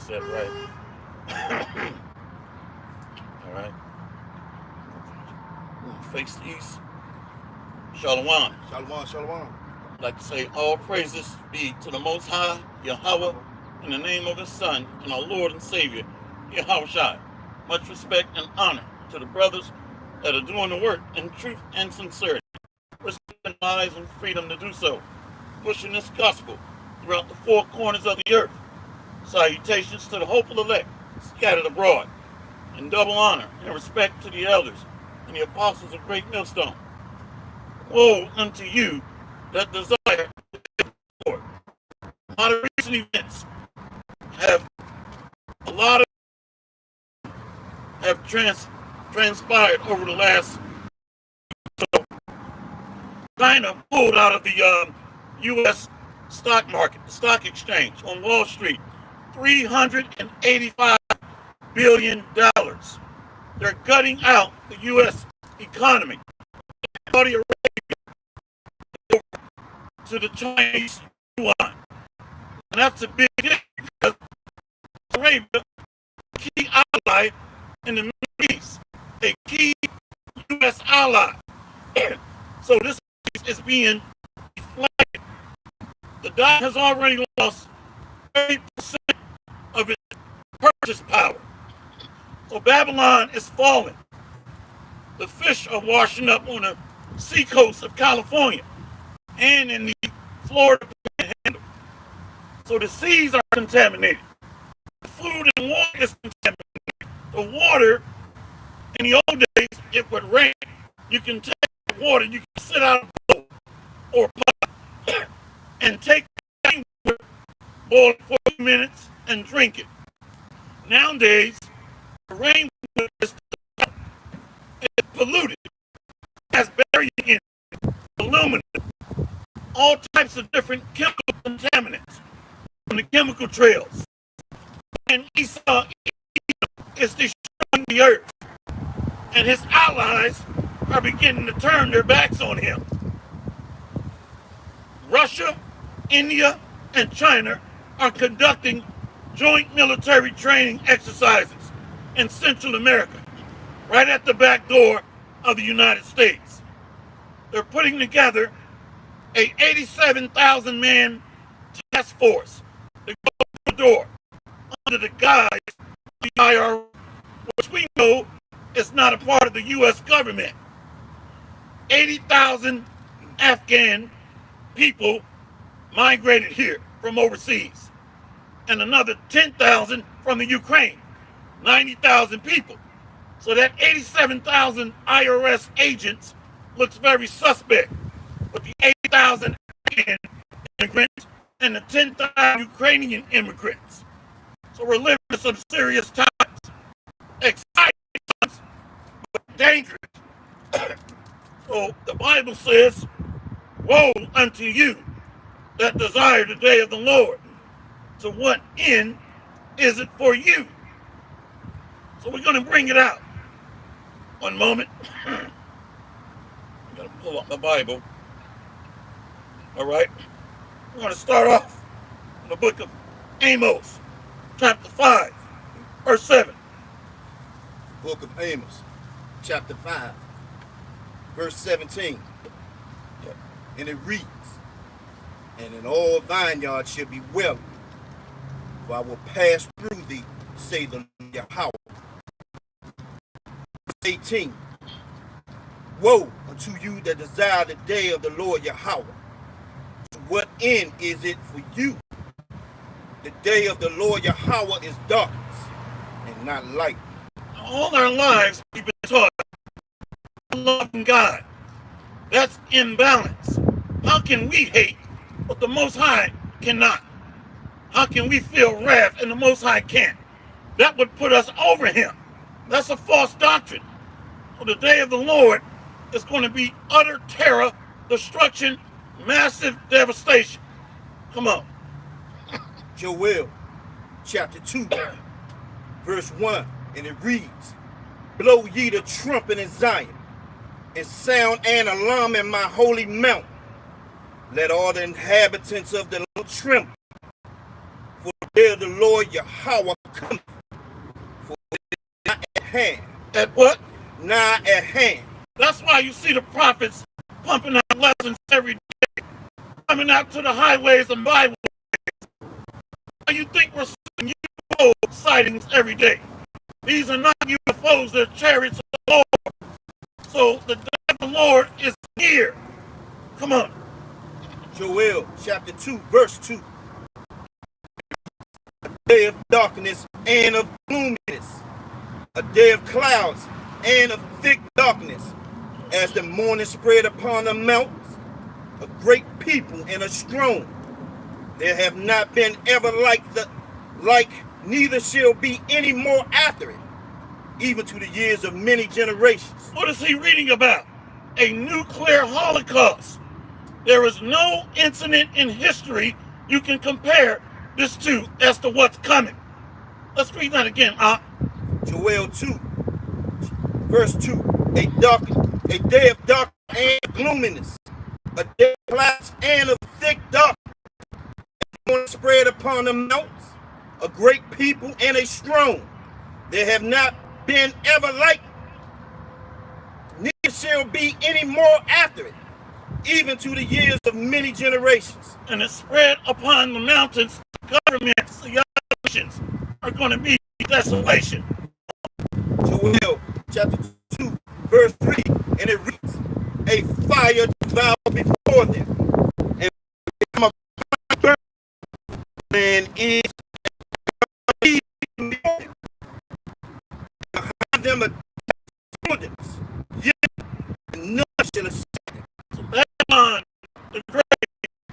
set right. All right. Face the east. Shalom. Shalom, shalom. I'd like to say all praises be to the Most High, Yahweh, in the name of His Son and our Lord and Savior, Yahweh Shai. Much respect and honor to the brothers that are doing the work in truth and sincerity, risking lives and freedom to do so, pushing this gospel throughout the four corners of the earth. Salutations to the hopeful elect scattered abroad, and double honor and respect to the elders and the apostles of Great Millstone. Woe unto you that desire the Lord. A lot of recent events have transpired over the last so China pulled out of the U.S. stock market, the stock exchange on Wall Street, $385 billion. They're gutting out the U.S. economy. Saudi Arabia to the Chinese yuan. And that's a big deal because Arabia is a key ally in the Middle East, a key U.S. ally. So this is being deflated. The dollar has already lost 30% of its purchase power. So Babylon is falling. The fish are washing up on the seacoast of California and in the Florida Panhandle. So the seas are contaminated. The food and water is contaminated. The water, in the old days, it would rain. You can take the water, you can sit out a bowl or pot and take the water, boil it for a few minutes, and drink it. Nowadays, the rainwater is polluted. It has barium in it, aluminum, all types of different chemical contaminants from the chemical trails. And Esau is destroying the earth. And his allies are beginning to turn their backs on him. Russia, India, and China are conducting joint military training exercises in Central America, right at the back door of the United States. They're putting together a 87,000-man task force to go to the door under the guise of the IRA, which we know is not a part of the U.S. government. 80,000 Afghan people migrated here from overseas, and another 10,000 from the Ukraine, 90,000 people. So that 87,000 IRS agents looks very suspect, with the 8,000 Afghan immigrants and the 10,000 Ukrainian immigrants. So we're living in some serious times, exciting times, but dangerous. So the Bible says, woe unto you that desire the day of the Lord. To what end is it for you? So we're going to bring it out. One moment. I'm going to pull up my Bible. All right. We're going to start off in the book of Amos, chapter 5, verse 7. Book of Amos, chapter 5, verse 17. Yep. And it reads, and in all vineyards shall be well, for I will pass through thee, say the Lord Yahweh. 18. Woe unto you that desire the day of the Lord Yahweh. To what end is it for you? The day of the Lord Yahweh is darkness and not light. All our lives we've been taught loving God. That's imbalance. How can we hate but the Most High cannot? How can we feel wrath and the Most High can't? That would put us over him. That's a false doctrine. So the day of the Lord is going to be utter terror, destruction, massive devastation. Come on. Joel, chapter 2, verse 1, and it reads, blow ye the trumpet in Zion, and sound an alarm in my holy mountain. Let all the inhabitants of the land tremble, for the day of the Lord Yahweh cometh, for it is nigh at hand. At what? Nigh at hand. That's why you see the prophets pumping out lessons every day, coming out to the highways and byways. Why you think we're seeing UFO sightings every day? These are not UFOs, they're chariots of the Lord. So the day of the Lord is here. Come on. Joel chapter 2, verse 2. A day of darkness and of gloominess, a day of clouds and of thick darkness, as the morning spread upon the mountains, a great people and a strong. There have not been ever like, neither shall be any more after it, even to the years of many generations. What is he reading about? A nuclear holocaust. There is no incident in history you can compare this to as to what's coming. Let's read that again. Joel 2, verse 2. A day of darkness and gloominess, a day of clouds and of thick darkness, spread upon the mountains, a great people and a strong. There have not been ever like, neither shall be any more after it, even to the years of many generations. And it spread upon the mountains. The governments, the nations are going to be desolation. Joel chapter 2, verse 3, and it reads, a fire devoured before them, and become a burn, and is behind them a wilderness, yet none shall escape them. So Babylon the Great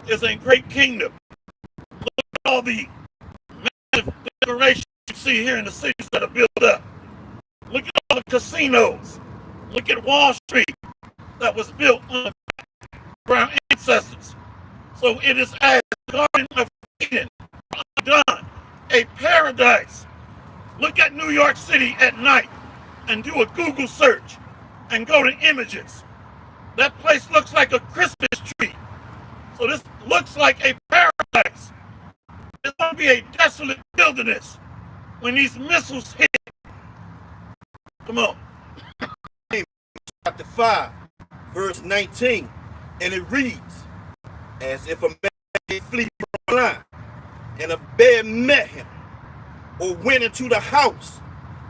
is a great kingdom. Look at all the massive decorations you see here in the cities that are built up. Look at all the casinos. Look at Wall Street that was built on our ancestors. So it is as the Garden of Eden, done, a paradise. Look at New York City at night and do a Google search and go to images. That place looks like a Christmas tree. So this looks like a paradise. It's going to be a desolate wilderness when these missiles hit. Come on. Chapter 5, verse 19, and it reads, as if a man did flee from a lion, and a bear met him, or went into the house,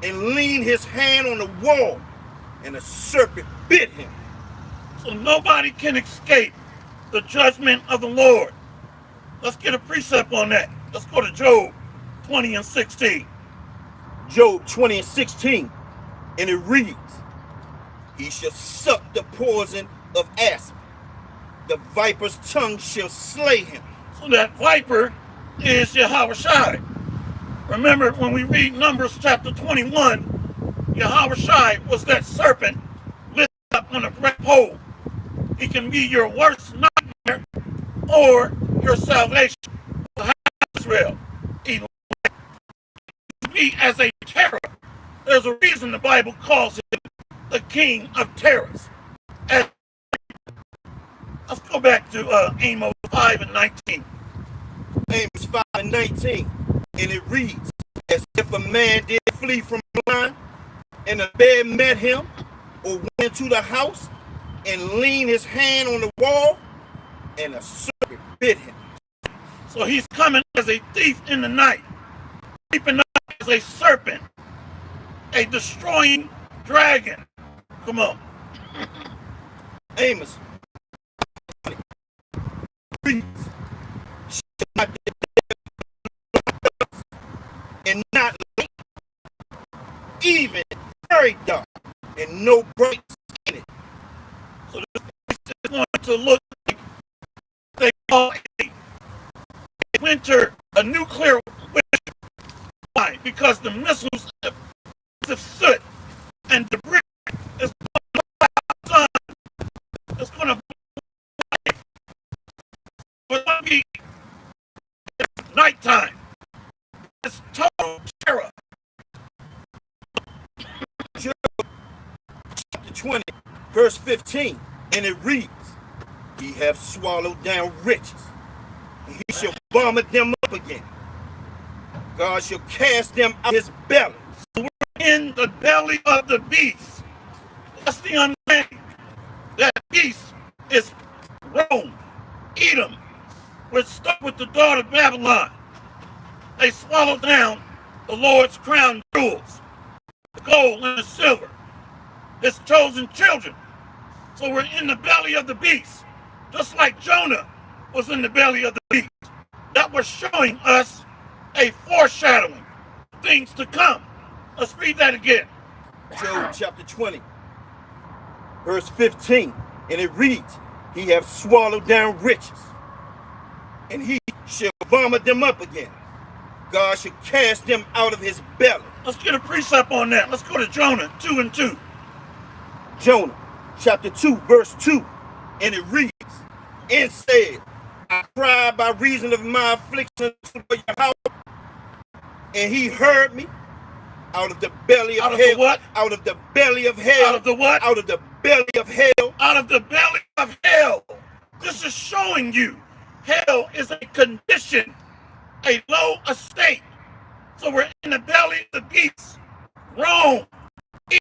and leaned his hand on the wall, and a serpent bit him. So nobody can escape the judgment of the Lord. Let's get a precept on that. Let's go to Job 20 and 16. Job 20 and 16, and it reads, he shall suck the poison of asp. The viper's tongue shall slay him. So that viper is Yahushua. Remember when we read Numbers chapter 21, Yahushua was that serpent lifted up on a great pole. He can be your worst nightmare or your salvation. Israel, he be as a terror. There's a reason the Bible calls him the king of terrors. And let's go back to Amos 5 and 19. Amos 5 and 19, and it reads, as if a man did flee from a lion, and a bear met him, or went into the house, and leaned his hand on the wall, and a serpent bit him. So he's coming as a thief in the night, creeping up as a serpent, a destroying dragon. Come on. Amos reads, and not light, even very dark, and no bright in it. So this is going to look like they call a winter, a nuclear winter. Why? Because the missiles of soot and debris is going to blow out the sun. It's going to be nighttime. It's total terror. Job chapter 20, verse 15, and it reads, he hath swallowed down riches, and he shall vomit them up again. God shall cast them out of his belly. So we're in the belly of the beast. That's the understanding. That beast is Rome, Edom, which stuck with the daughter of Babylon. They swallowed down the Lord's crown jewels, the gold and the silver, his chosen children. So we're in the belly of the beast, just like Jonah was in the belly of the beast. That was showing us a foreshadowing of things to come. Let's read that again. Job chapter 20, verse 15, and it reads, he hath swallowed down riches, and he shall vomit them up again. God shall cast them out of his belly. Let's get a precept on that. Let's go to Jonah 2 and 2. Jonah chapter 2, verse 2, and it reads, and said, I cried by reason of my affliction to your house, and he heard me out of the belly of hell. Out of the what? Out of the belly of hell. Out of the what? Out of the belly of hell. Out of the belly of hell. This is showing you hell is a condition, a low estate. So we're in the belly of the beast. Rome,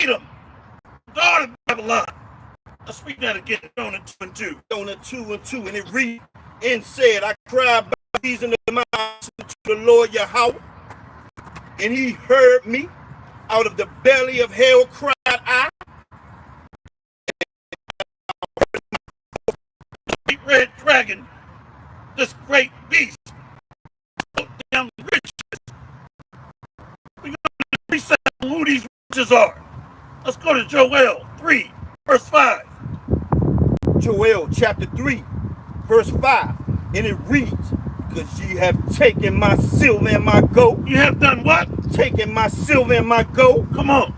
Edom, daughter of Babylon. Let's read that again, Jonah 2 and 2. Jonah 2 and 2, and it reads, and said, I cried by reason of my affliction to the Lord Yahweh, and he heard me. Out of the belly of hell cried I. The red dragon, this great beast, down riches. We're going to reset who these riches are. Let's go to Joel 3, verse 5. Joel chapter 3, verse 5, and it reads, because ye have taken my silver and my gold. You have done what? Taken my silver and my gold. Come on.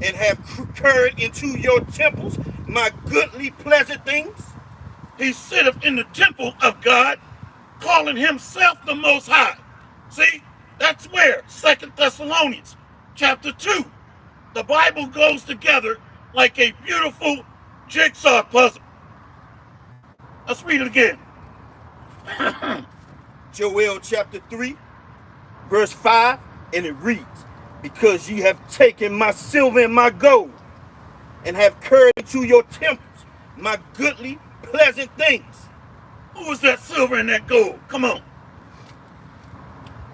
And have carried into your temples my goodly pleasant things. He sitteth in the temple of God, calling himself the Most High. See, that's where 2 Thessalonians chapter 2, the Bible goes together like a beautiful jigsaw puzzle. Let's read it again. Joel chapter 3, verse 5, and it reads, because ye have taken my silver and my gold, and have carried into your temples my goodly pleasant things. Who was that silver and that gold? Come on.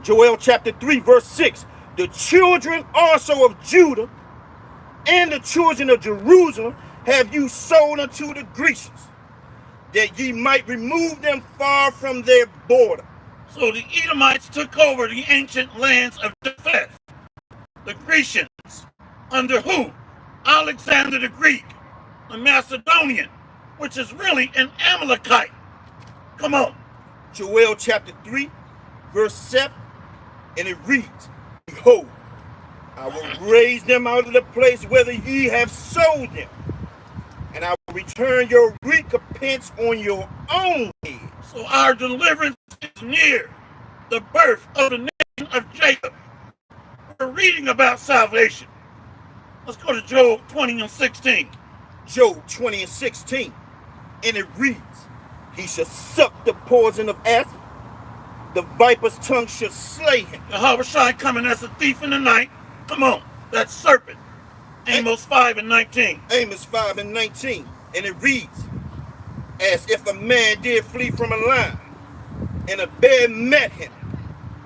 Joel chapter 3, verse 6, the children also of Judah and the children of Jerusalem have you sold unto the Grecians, that ye might remove them far from their border. So the Edomites took over the ancient lands of Tempest. The Grecians, under who? Alexander the Greek, the Macedonian, which is really an Amalekite. Come on. Joel chapter 3, verse 7, and it reads, behold, I will raise them out of the place whither ye have sold them, and I will return your recompense on your own head. So our deliverance is near, the birth of the nation of Jacob. We're reading about salvation. Let's go to Job 20 and 16. Job 20 and 16, and it reads, he shall suck the poison of asp, the viper's tongue shall slay him. Yahweh coming as a thief in the night. Come on, that serpent. Amos 5 and 19. Amos 5 and 19, and it reads, as if a man did flee from a lion, and a bear met him,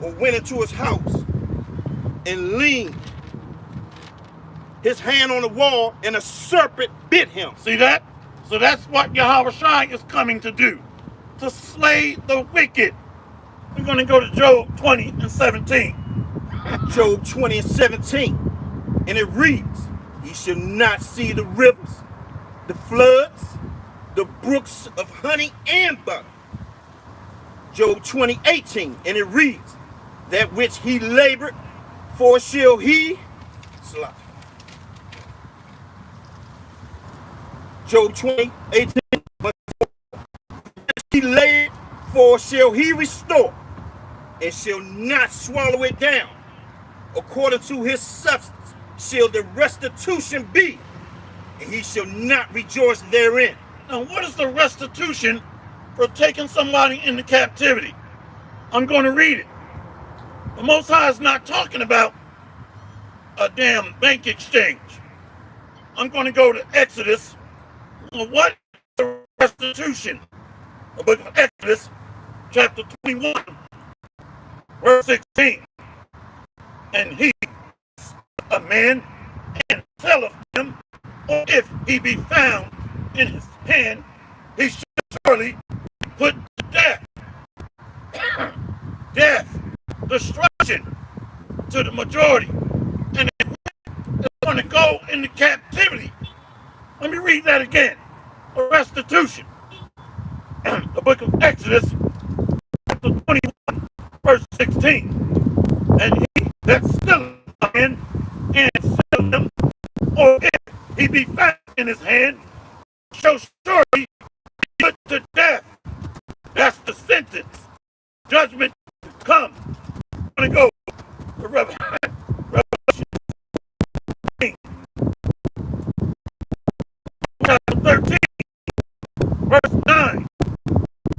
or went into his house, and leaned his hand on the wall, and a serpent bit him. See that? So that's what Yahweh is coming to do, to slay the wicked. We're going to go to Job 20 and 17. Job 20 and 17, and it reads, ye shall not see the rivers, the floods, the brooks of honey and butter. Job 20, 18, and it reads, that which he labored for shall he slaughter. Job 20, 18, but he labored for shall he restore, and shall not swallow it down. According to his substance shall the restitution be, and he shall not rejoice therein. Now, what is the restitution for taking somebody into captivity? I'm going to read it. The Most High is not talking about a damn bank exchange. I'm going to go to Exodus. What is the restitution? The book of Exodus, chapter 21, verse 16. And he, a man, and selleth him, or if he be found in his hand, he shall surely be put to death. Death, destruction to the majority. And it's going to go into captivity. Let me read that again. A restitution. The book of Exodus, chapter 21, verse 16. And he that stealeth a man and selleth him, or if he be found in his hand, shall surely be put to death. That's the sentence. Judgment come. I'm going to go to Revelation chapter 13, verse 9.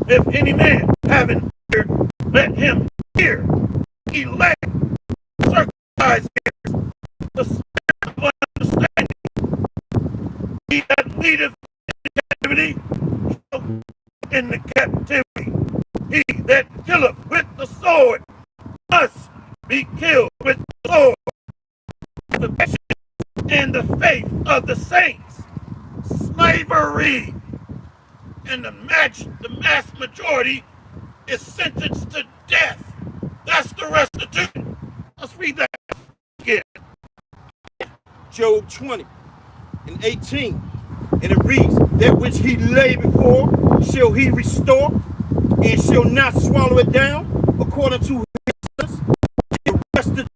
If any man having ear, let him hear. Elect, circumcised ears, the spirit of understanding. He that leadeth in captivity shall in the captivity. He that killeth with the sword must be killed with the sword. The patience and the faith of the saints. Slavery. And the mass majority is sentenced to death. That's the restitution. Let's read that again. Job 20 and 18. And it reads, that which he laid before shall he restore, and shall not swallow it down, according to his restitution,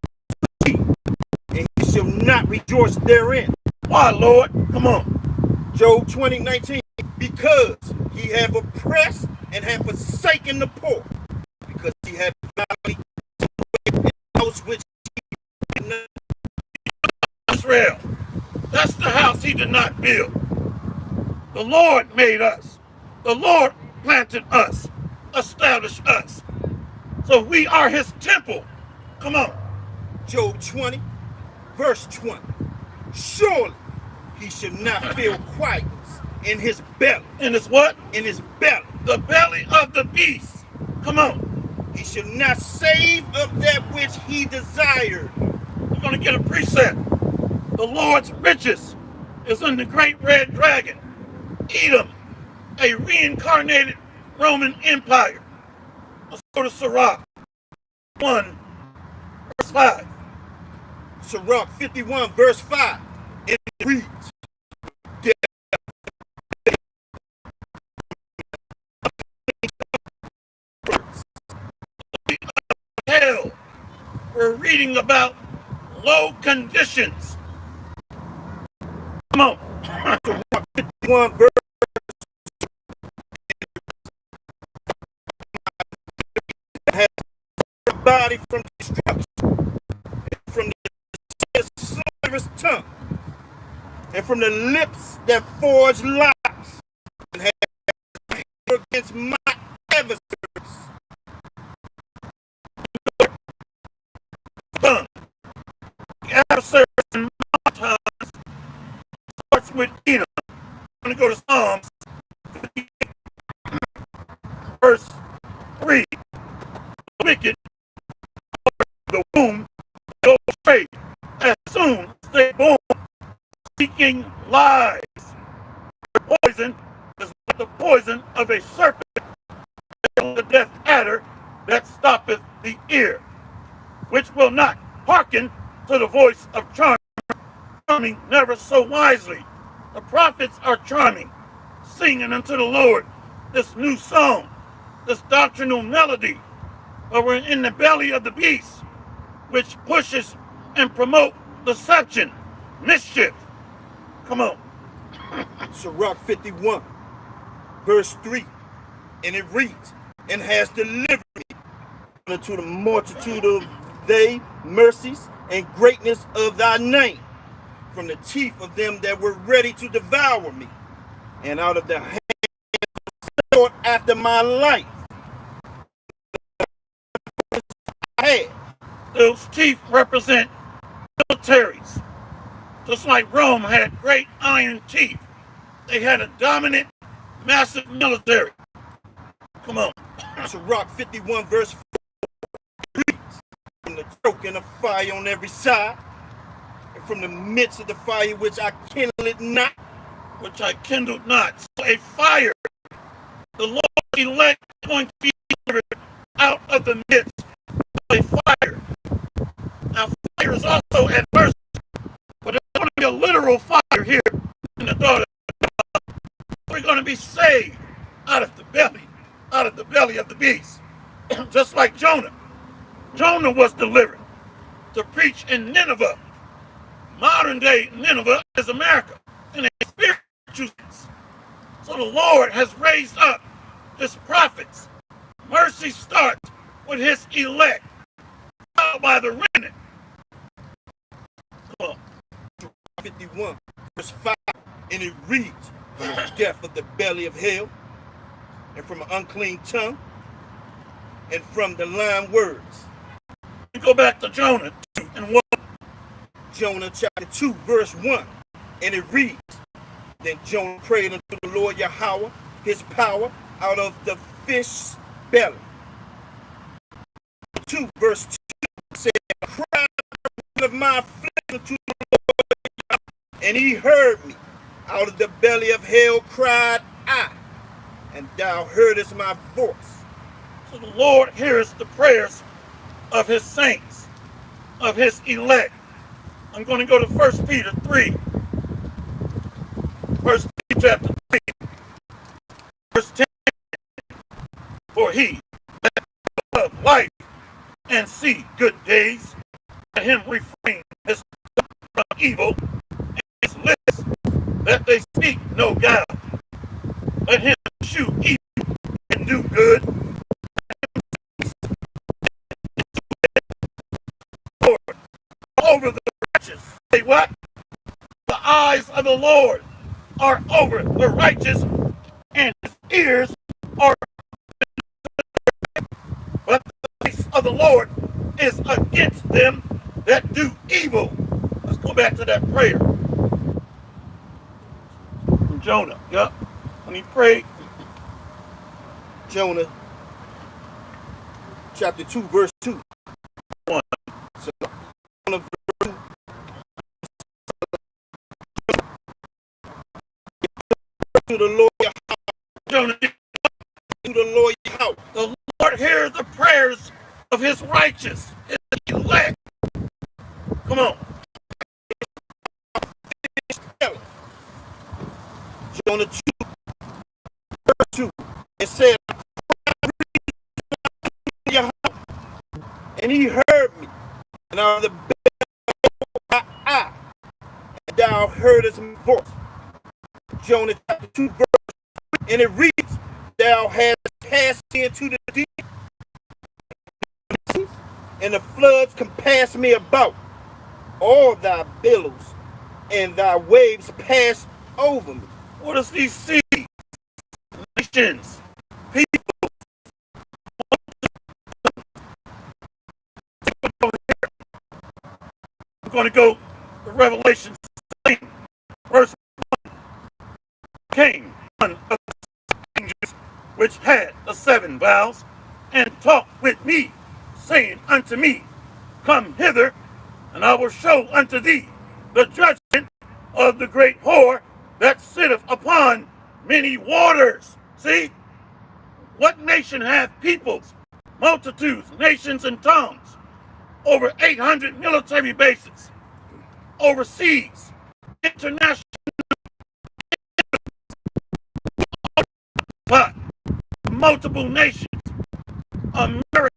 and he shall not rejoice therein. Why, Lord? Come on. Job 20:19. Because he have oppressed and have forsaken the poor, because he have violated the house which he did not. Israel. That's the house he did not build. The Lord made us. The Lord planted us, established us. So we are his temple. Come on. Job 20, verse 20. Surely he shall not feel quietness in his belly. In his what? In his belly. The belly of the beast. Come on. He shall not save of that which he desired. We're going to get a precept. The Lord's riches is in the great red dragon, Edom, a reincarnated Roman Empire. Let's go to Sirach 1, verse 5. Sirach 51, verse 5. It reads, hell. We're reading about low conditions. Come on. Sirach 51, verse has the body from destruction, and from the slanderous tongue, and from the lips that forge lies, and have against my adversaries. Tongue. The adversaries in my times starts with Edom. I'm going to go to Psalms 58, verse 3. The wicked, the womb, go straight as soon as they born, seeking lies. Their poison is like the poison of a serpent, the death adder that stoppeth the ear, which will not hearken to the voice of charming never so wisely. The prophets are charming, singing unto the Lord this new song, this doctrinal melody. But we're in the belly of the beast, which pushes and promote deception, mischief. Come on. Sirach 51, verse 3. And it reads, and has delivered me unto the multitude of thy mercies and greatness of thy name, from the teeth of them that were ready to devour me, and out of the hand sought after my life. I had, Those teeth represent militaries. Just like Rome had great iron teeth, they had a dominant, massive military. Come on. Sirach 51 verse 4 reads, from the choke and the fire on every side, and from the midst of the fire which I kindle it not. Which I kindled not. So a fire, the Lord's elect is going to be delivered out of the midst of a fire. Now fire is also adversity, but there's going to be a literal fire here in the daughter of God. We're going to be saved out of the belly of the beast. Just like Jonah. Jonah was delivered to preach in Nineveh. Modern day Nineveh is America in a spiritual sense. So the Lord has raised up his prophets. Mercy starts with his elect, followed by the remnant. Come on. 51 verse 5, and it reads, from the depth of the belly of hell, and from an unclean tongue, and from the lying words. We go back to Jonah 2 and 1. Jonah chapter 2 verse 1, and it reads, then Jonah prayed unto the Lord Yahweh, his power, out of the fish's belly. 2 verse 2 said, cry of my affliction to the Lord, and he heard me. Out of the belly of hell cried I, and thou heardest my voice. So the Lord hears the prayers of his saints, of his elect. I'm going to go to 1 Peter 3. 1 Peter chapter 3, verse 10. For he that loveth life and see good days, let him refrain his tongue from evil, and his lips that they speak no guile. Let him eschew evil and do good. Lord, over the righteous. Say what? The eyes of the Lord are over the righteous, and his ears are, but the face of the Lord is against them that do evil. Let's go back to that prayer from Jonah. Yep. When he prayed, Jonah chapter 2 verse 2. 1. So, Jonah verse 2. To the Lord Yahweh. Jonah, To the Lord Yahweh. the Lord hears the prayers of his righteous, his elect. Come on. Jonah 2 verse 2. It said, and he heard me, and out of the belly of my eye, and thou heardest my voice. Jonah chapter 2 verse 3, and it reads, thou hast cast me into the deep, and the floods compass me about. All thy billows and thy waves pass over me. What is these seas, nations, people? I'm going to go to Revelation 16, verse 1. Came one of the angels which had the 7 vials, and talked with me, saying unto me, come hither, and I will show unto thee the judgment of the great whore that sitteth upon many waters. See? What nation hath peoples, multitudes, nations, and tongues? Over 800 military bases, overseas, international, multiple nations, America.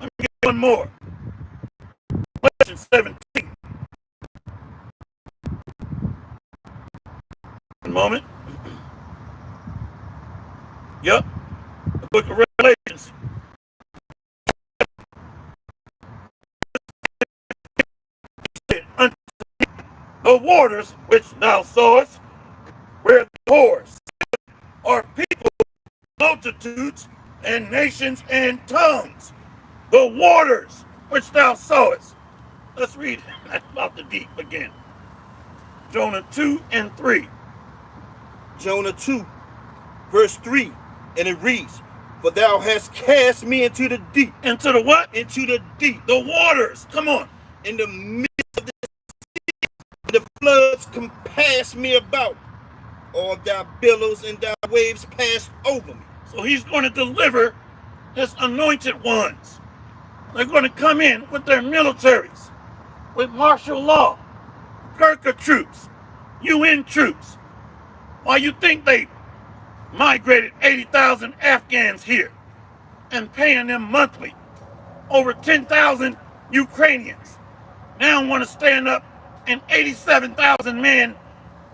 Let me get one more. Revelation 17. One moment. Yep. The book of Revelations. Unto the waters which thou sawest, where the whores are people, multitudes, and nations, and tongues. the waters which thou sawest. Let's read about the deep again. Jonah 2 and 3. Jonah 2, verse 3, and it reads, "For thou hast cast me into the deep." Into the what? Into the deep. The waters. Come on. In the midst of the sea, the floods compassed me about. All thy billows and thy waves passed over me. So he's going to deliver his anointed ones. They're going to come in with their militaries, with martial law, Gurkha troops, UN troops. Why you think they migrated 80,000 Afghans here and paying them monthly? Over 10,000 Ukrainians now want to stand up an 87,000 man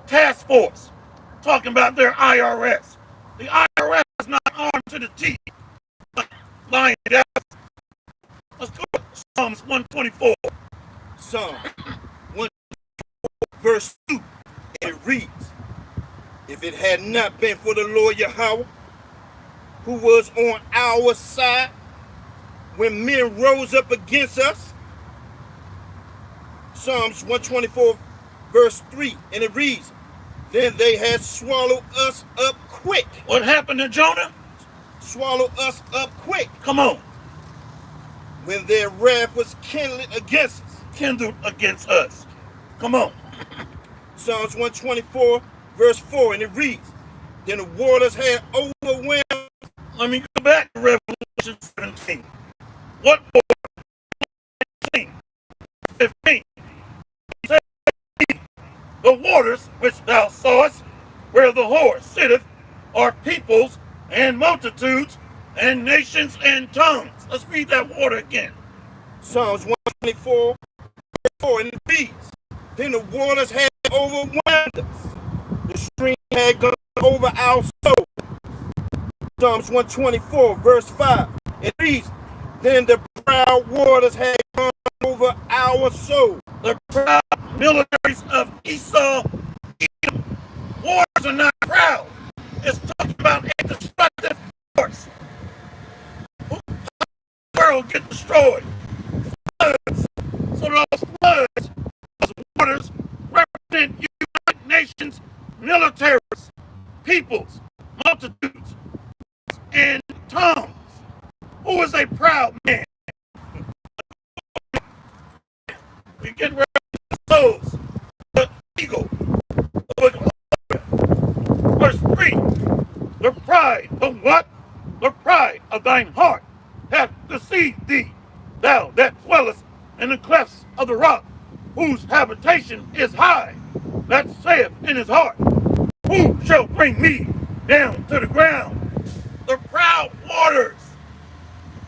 task force talking about their IRS. The IRS is not armed to the teeth. Lying down. Let's go to Psalms 124. Psalm 1, verse 2, and it reads, "If it had not been for the Lord Yahweh, who was on our side when men rose up against us." Psalms 124, verse 3, and it reads, "Then they had swallowed us up quick." What happened to Jonah? Swallowed us up quick. Come on. When their wrath was kindled against us. Kindled against us. Come on. Psalms 124, verse 4, and it reads, "Then the waters had overwhelmed." Let me go back to Revelation 17. What water? 15. The waters which thou sawest, where the whore sitteth, are peoples and multitudes and nations and tongues. Let's read that water again. Psalms 124, verse 4, and it reads, "Then the waters had overwhelmed us. The stream had gone over our soul." Psalms 124, verse 5, it reads, "Then the proud waters had gone over our soul." The proud militaries of Esau, Edom. Wars are not proud. It's talking about a destructive force. The world get destroyed. Floods. So those floods, those waters, represent United Nations militaries, peoples, multitudes, and tongues. Who is a proud man? We get rid of the souls, the eagle, verse 3. The pride of what? The pride of thine heart hath deceived thee, thou that dwellest in the clefts of the rock, whose habitation is high, that saith in his heart, who shall bring me down to the ground? The proud waters.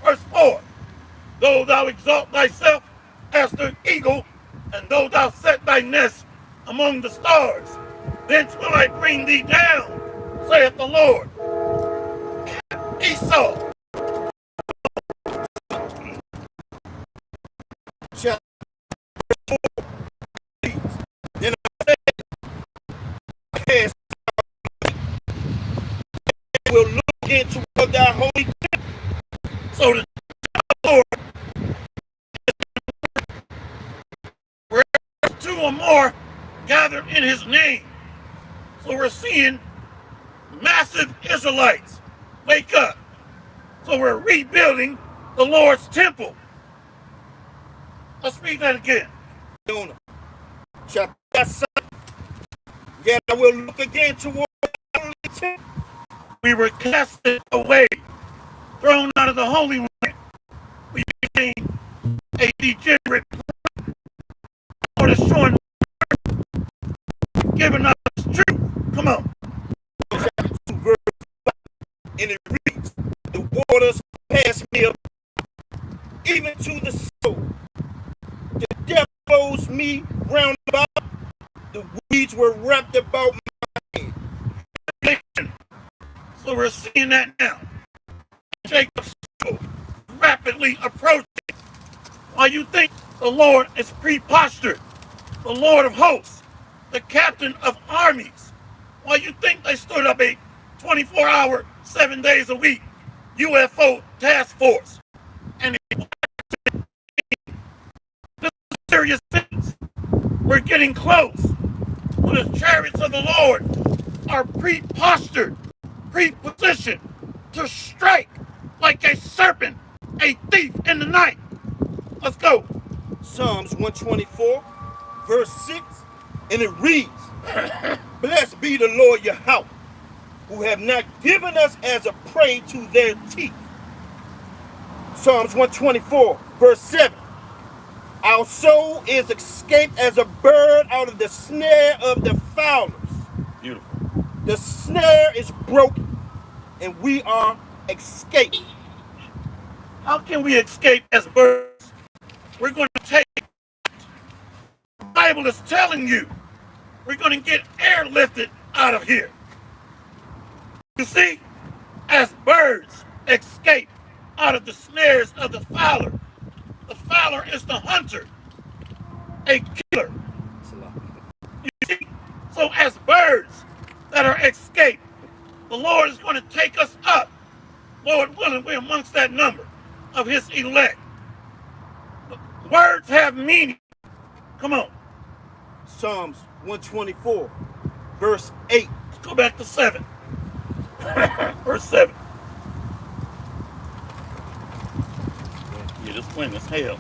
Verse 4. Though thou exalt thyself as the eagle, and though thou set thy nest among the stars, thence will I bring thee down, saith the Lord. Esau. Chapter 4, then I said, "Cast will look into thy holy temple." So the Lord, where two or more gathered in his name. So we're seeing massive Israelites wake up. So we're rebuilding the Lord's temple. Let's read that again. Jonah, chapter 7, "Yet I will look again toward thy holy temple." We were casted away, thrown out of the Holy Land. We became a degenerate planet. The Lord is showing giving us truth. Come on. Chapter 2, verse 5, and it reads, "The waters passed me up, even to the soul. The death flows me round about. The weeds were wrapped about my head." So we're seeing that now. Jacob's soul rapidly approaching. Why you think the Lord is pre-postured? The Lord of hosts, the captain of armies. Why you think they stood up a 24-hour, 7 days a week UFO task force and they watched serious things. We're getting close. When the chariots of the Lord are pre-postured, pre-positioned to strike like a serpent, a thief in the night. Let's go. Psalms 124, verse 6, and it reads, Blessed be the Lord Yahweh, who have not given us as a prey to their teeth. Psalms 124, verse 7. Our soul is escaped as a bird out of the snare of the fowlers. Beautiful. The snare is broken, and we are escaped. How can we escape as birds? We're going to take, the Bible is telling you, we're going to get airlifted out of here. You see, as birds escape out of the snares of the fowler is the hunter, a killer. You see, so as birds that are escaped, the Lord is going to take us up. Lord willing, we're amongst that number of his elect. Words have meaning. Come on. Psalms 124, verse 8. Let's go back to 7. Verse 7. Yeah, this wind is hell.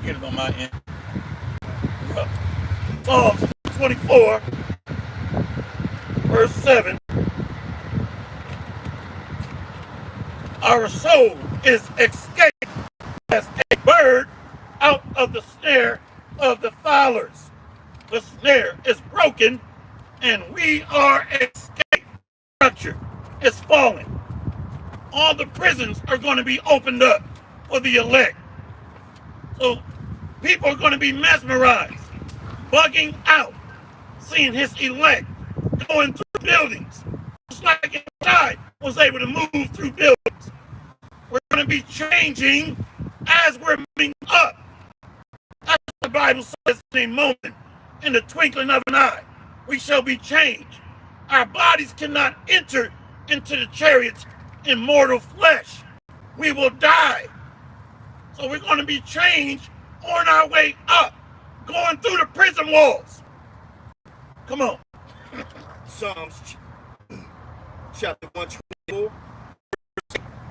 Get it on my end. Psalms 24, verse 7. Our soul is escaped as a bird out of the snare of the fowlers. The snare is broken and we are escaped. Structure is falling. All the prisons are going to be opened up for the elect. So people are going to be mesmerized, bugging out, seeing his elect going through buildings, just like inside was able to move through buildings. We're going to be changing as we're moving up. That's what the Bible says in a moment, in the twinkling of an eye. We shall be changed. Our bodies cannot enter into the chariots in mortal flesh. We will die. So we're going to be changed on our way up, going through the prison walls. Come on. Psalms chapter 124,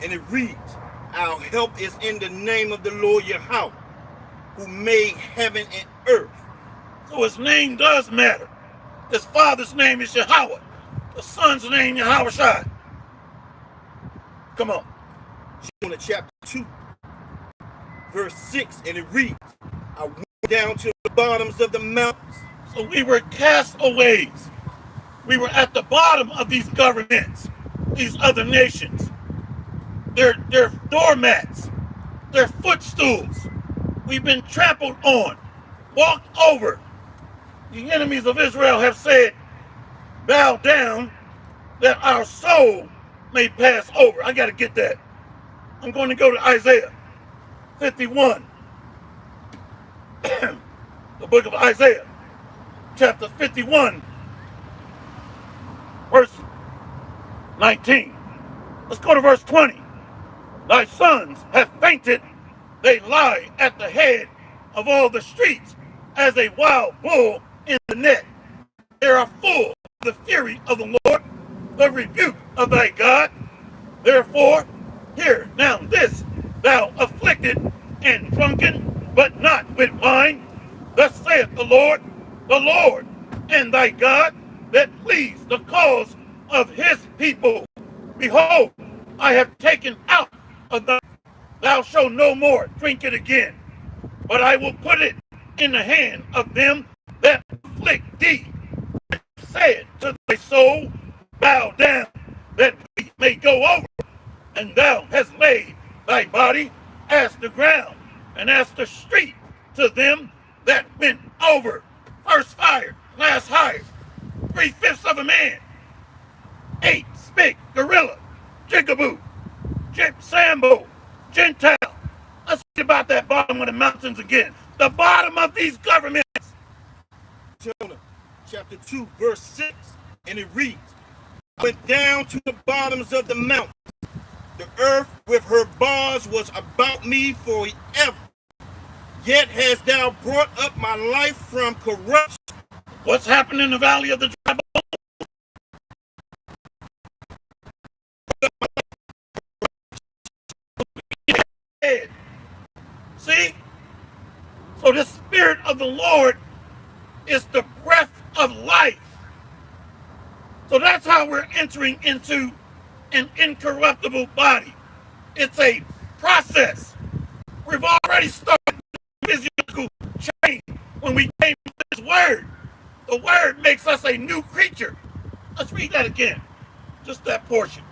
and it reads, Our help is in the name of the Lord Yahweh, who made heaven and earth. So his name does matter. His father's name is Yahweh. The son's name Yahweh Shai. Come on. Jonah chapter 2, verse 6, and it reads, I went down to the bottoms of the mountains. So we were castaways. We were at the bottom of these governments, these other nations. They're doormats. They're footstools. We've been trampled on, walked over. The enemies of Israel have said, bow down that our soul may pass over. I got to get that. I'm going to go to Isaiah 51. The book of Isaiah, chapter 51, verse 19. Let's go to verse 20. Thy sons have fainted. They lie at the head of all the streets as a wild bull in the net. They are full of the fury of the Lord, the rebuke of thy God. Therefore, hear now this, thou afflicted and drunken, but not with wine. Thus saith the Lord and thy God, that please the cause of his people. Behold, I have taken out of thou shalt no more drink it again, but I will put it in the hand of them that afflict thee. Say it to thy soul, bow down, that we may go over. And thou hast laid thy body as the ground, and as the street to them that went over. First fire, last hire, 3/5 of a man. 8 spick, gorilla, jigaboo, sambo, Gentile. Let's think about that bottom of the mountains again. The bottom of these governments. Jonah chapter 2, verse 6, and it reads, went down to the bottoms of the mountain. The earth with her bars was about me forever. Yet hast thou brought up my life from corruption. What's happened in the valley of the dry bones? See? So the Spirit of the Lord is the breath of life. So that's how we're entering into an incorruptible body. It's a process. We've already started the physical change when we came to this word. The word makes us a new creature. Let's read that again. Just that portion.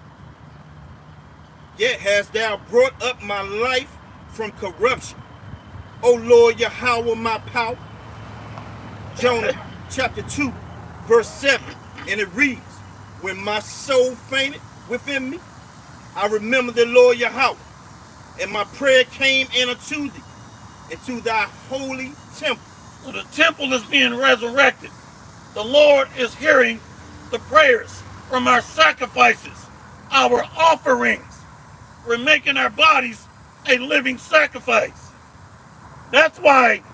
Yet hast thou brought up my life from corruption. O Lord Yahweh, my power. Jonah chapter 2, verse 7. And it reads, when my soul fainted within me, I remember the Lord Yahweh, and my prayer came in unto thee, into thy holy temple. So the temple is being resurrected. The Lord is hearing the prayers from our sacrifices, our offerings. We're making our bodies a living sacrifice. That's why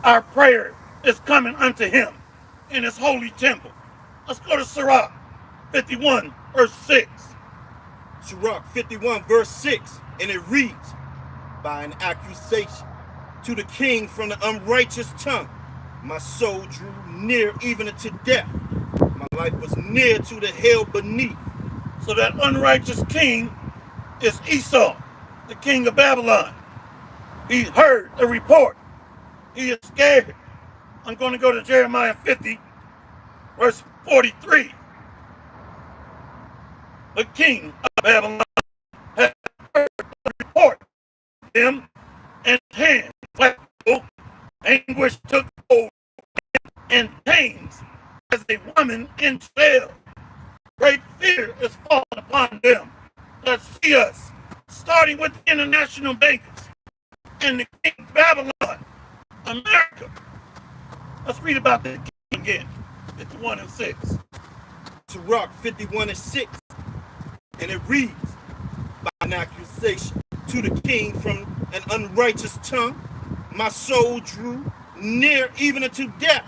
our prayer is coming unto him in his holy temple. Let's go to Sirach 51, verse 6. Sirach 51, verse 6, and it reads, by an accusation to the king from the unrighteous tongue, my soul drew near even unto death. My life was near to the hell beneath. So that unrighteous king is Esau, the king of Babylon. He heard the report. He is scared. I'm going to go to Jeremiah 50, verse 43. The king of Babylon had heard the report of him, and hands flexible, anguish took hold, and pains as a woman in travail. Great fear is fallen upon them that see us, starting with the international bankers and the king of Babylon, America. Let's read about the king again, 51 and 6. Sirach 51 and 6, and it reads, by an accusation to the king from an unrighteous tongue, my soul drew near even unto death.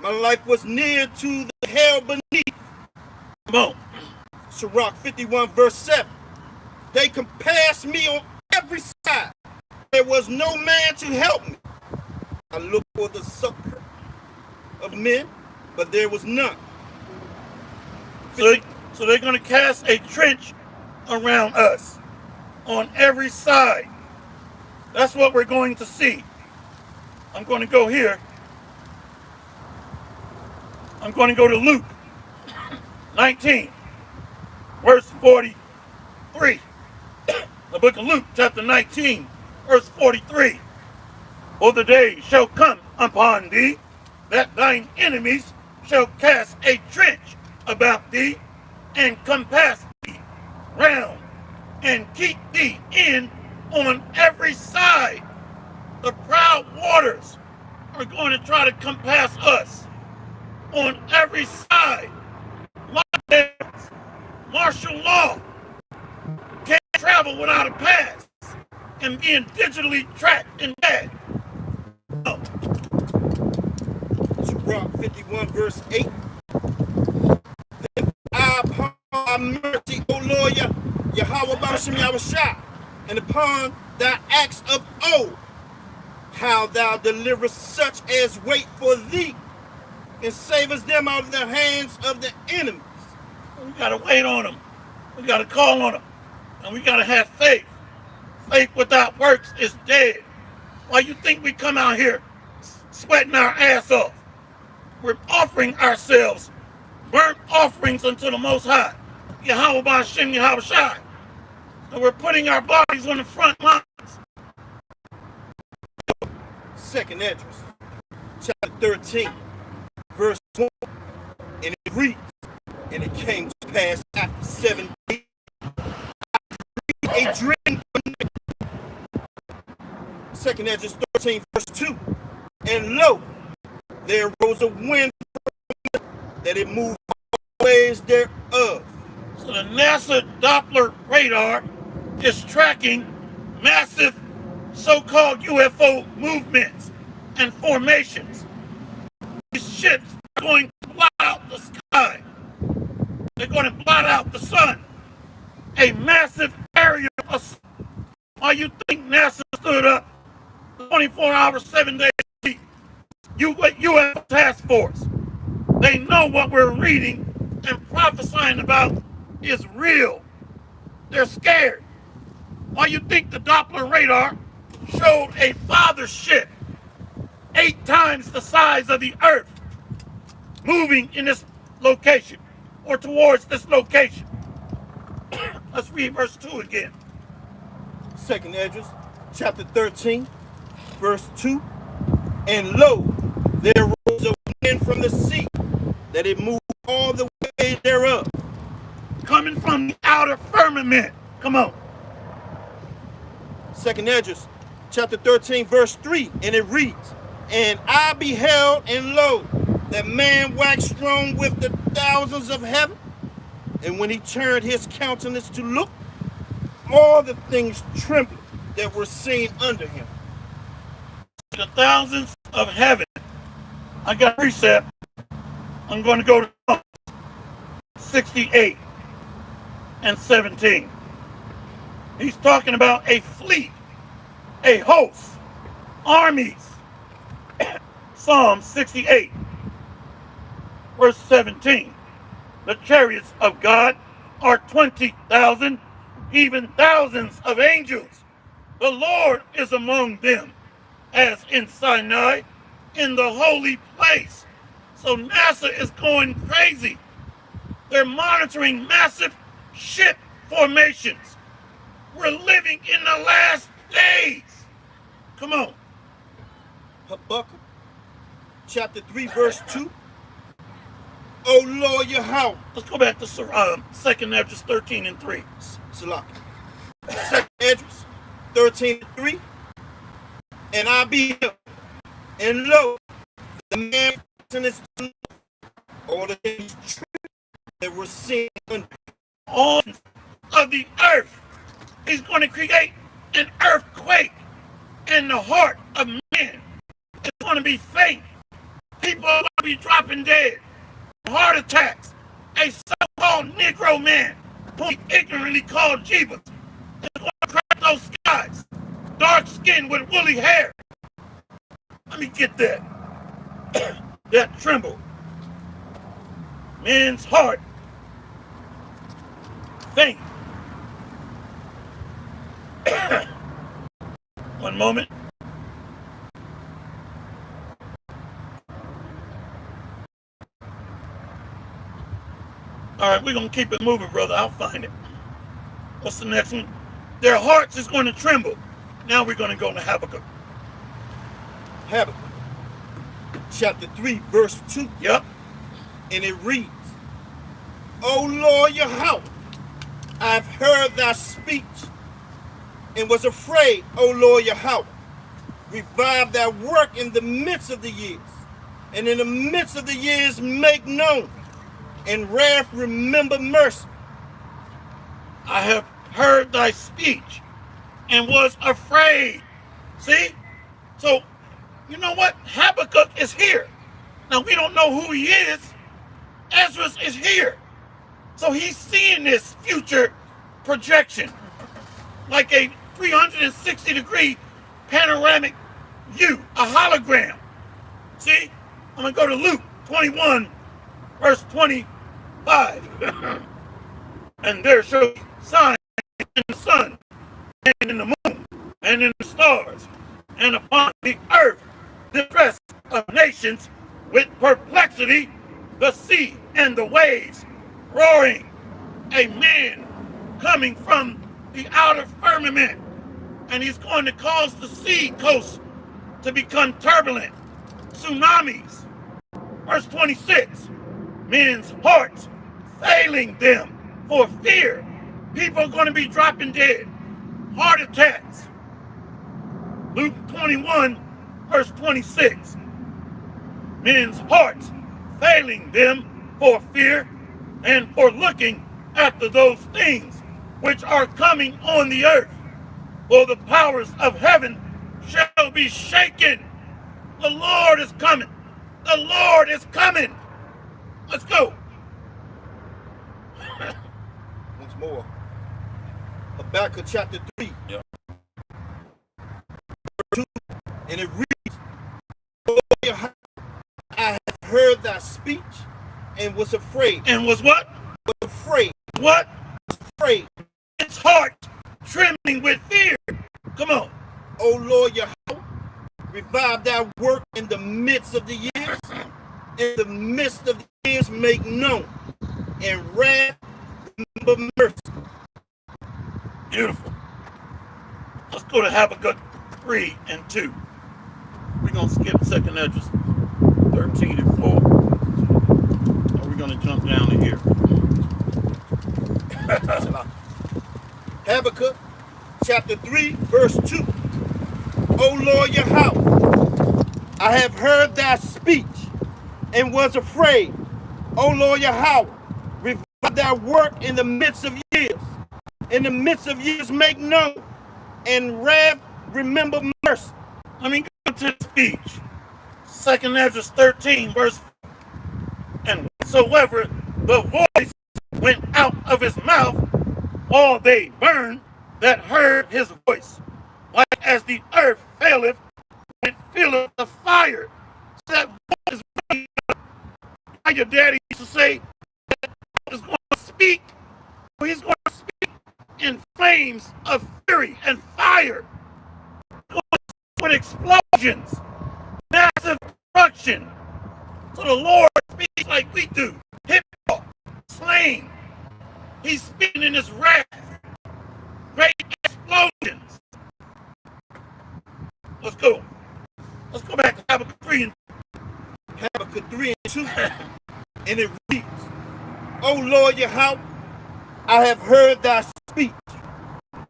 My life was near to the hell beneath. Come on. Sirach 51 verse 7. They compassed me on every side. There was no man to help me. I looked for the succor of men, but there was none. So they're going to cast a trench around us on every side. That's what we're going to see. I'm going to go here. I'm going to go to Luke 19, verse 43. The book of Luke, chapter 19, verse 43. For the day shall come upon thee that thine enemies shall cast a trench about thee and compass thee round and keep thee in on every side. The proud waters are going to try to compass us on every side. Lockdowns, martial law, can't travel without a pass, and being digitally tracked and tagged. Oh. Sirach 51 verse 8. I upon thy mercy, O Lord Yahweh Bashim Yahushua, and upon thy acts of old, how thou deliverest such as wait for thee, and savest them out of the hands of the enemies. We got to wait on them. We got to call on them. And we got to have faith. Faith without works is dead. Why you think we come out here sweating our ass off? We're offering ourselves burnt offerings unto the Most High, Yahweh B'Hashem Yahweh Shai. And we're putting our bodies on the front lines. Second address, chapter 13, verse 1, and it reads, and it came to pass after 7 days, a dream. Second address 13, verse 2, and lo, there rose a wind that it moved ways thereof. So the NASA Doppler radar is tracking massive so-called UFO movements and formations. These ships are going to blot out the sky. They're going to blot out the sun. A massive area of... Why you think NASA stood up 24 hours, 7 days a week? UFO task force. They know what we're reading and prophesying about is real. They're scared. Why you think the Doppler radar showed a father ship 8 times the size of the Earth moving in this location or towards this location? Let's read verse 2 again. 2nd Esdras, chapter 13, verse 2. And lo, there rose a wind from the sea, that it moved all the way thereof. Coming from the outer firmament. Come on. 2nd Esdras, chapter 13, verse 3, and it reads, And I beheld, and lo, that man waxed strong with the thousands of heaven. And when he turned his countenance to look, all the things trembled that were seen under him. The thousands of heaven. I got a precept. I'm going to go to Psalms 68 and 17. He's talking about a fleet, a host, armies. Psalm 68, verse 17. The chariots of God are 20,000, even thousands of angels. The Lord is among them, as in Sinai, in the holy place. So NASA is going crazy. They're monitoring massive ship formations. We're living in the last days. Come on. Habakkuk, chapter 3, verse 2. O Lord Yahweh. Let's go back to 2nd Esdras 13 and 3. Salaki. 2nd Esdras 13 and 3. And I beheld, and lo, the man in his all the things that were seen under all of the earth. He's going to create an earthquake in the heart of man. It's going to be faint. People are going to be dropping dead. Heart attacks. A so-called Negro man who he ignorantly called Jeebus is going to crack those skies. Dark skin with woolly hair. Let me get that. That tremble. Man's heart faint. One moment. All right, we're going to keep it moving, brother. I'll find it. What's the next one? Their hearts is going to tremble. Now we're going to go to Habakkuk. Habakkuk, chapter 3, verse 2. Yep. And it reads, O Lord Yahweh, I've heard thy speech and was afraid, O Lord Yahweh. Revive thy work in the midst of the years, and in the midst of the years make known, and wrath remember mercy. I have heard thy speech and was afraid. See? So, you know what? Habakkuk is here. Now, we don't know who he is. Ezra is here. So he's seeing this future projection like a 360-degree panoramic view, a hologram. See? I'm going to go to Luke 21, verse 25. And there shall be signs in the sun, and in the moon, and in the stars, and upon the earth, distress of nations with perplexity, the sea and the waves roaring. A man coming from the outer firmament, and he's going to cause the sea coast to become turbulent. Tsunamis. Verse 26. Men's hearts failing them for fear. People are going to be dropping dead. Heart attacks. Luke 21, verse 26. Men's hearts failing them for fear. and for looking after those things which are coming on the earth. For the powers of heaven shall be shaken. The Lord is coming. The Lord is coming. Let's go. Once more. Habakkuk chapter 3. Yeah. And it reads, Lord, I have heard thy speech and was afraid. And was what? Was afraid. What? Afraid. Its heart trembling with fear. Come on. O Lord Yahweh, revive thy work in the midst of the years. In the midst of the years make known. And wrath remember mercy. Beautiful. Let's go to Habakkuk 3 and 2. We're going to skip second Esdras 13 and 4. Or we're going to jump down to here. Habakkuk chapter 3 verse 2. O Lord Yahweh, I have heard thy speech and was afraid. O Lord Yahweh, revive thy work in the midst of years. In the midst of years make known, and wrath remember mercy. Let me go to the speech. Second Esdras 13 verse 4. And whatsoever the voice went out of his mouth, all they burned that heard his voice, like as the earth faileth and filleth the fire. So that voice is running up. How your daddy used to say that he's going to speak, he's going to speak in flames of fury and fire, with explosions, massive destruction. So the Lord speaks like we do, hip hop, slang. He's speaking in his wrath, great explosions. Let's go. Let's go back to Habakkuk 3 and Habakkuk 3 and 2. And it reads, O Lord Yahweh, I have heard thy speech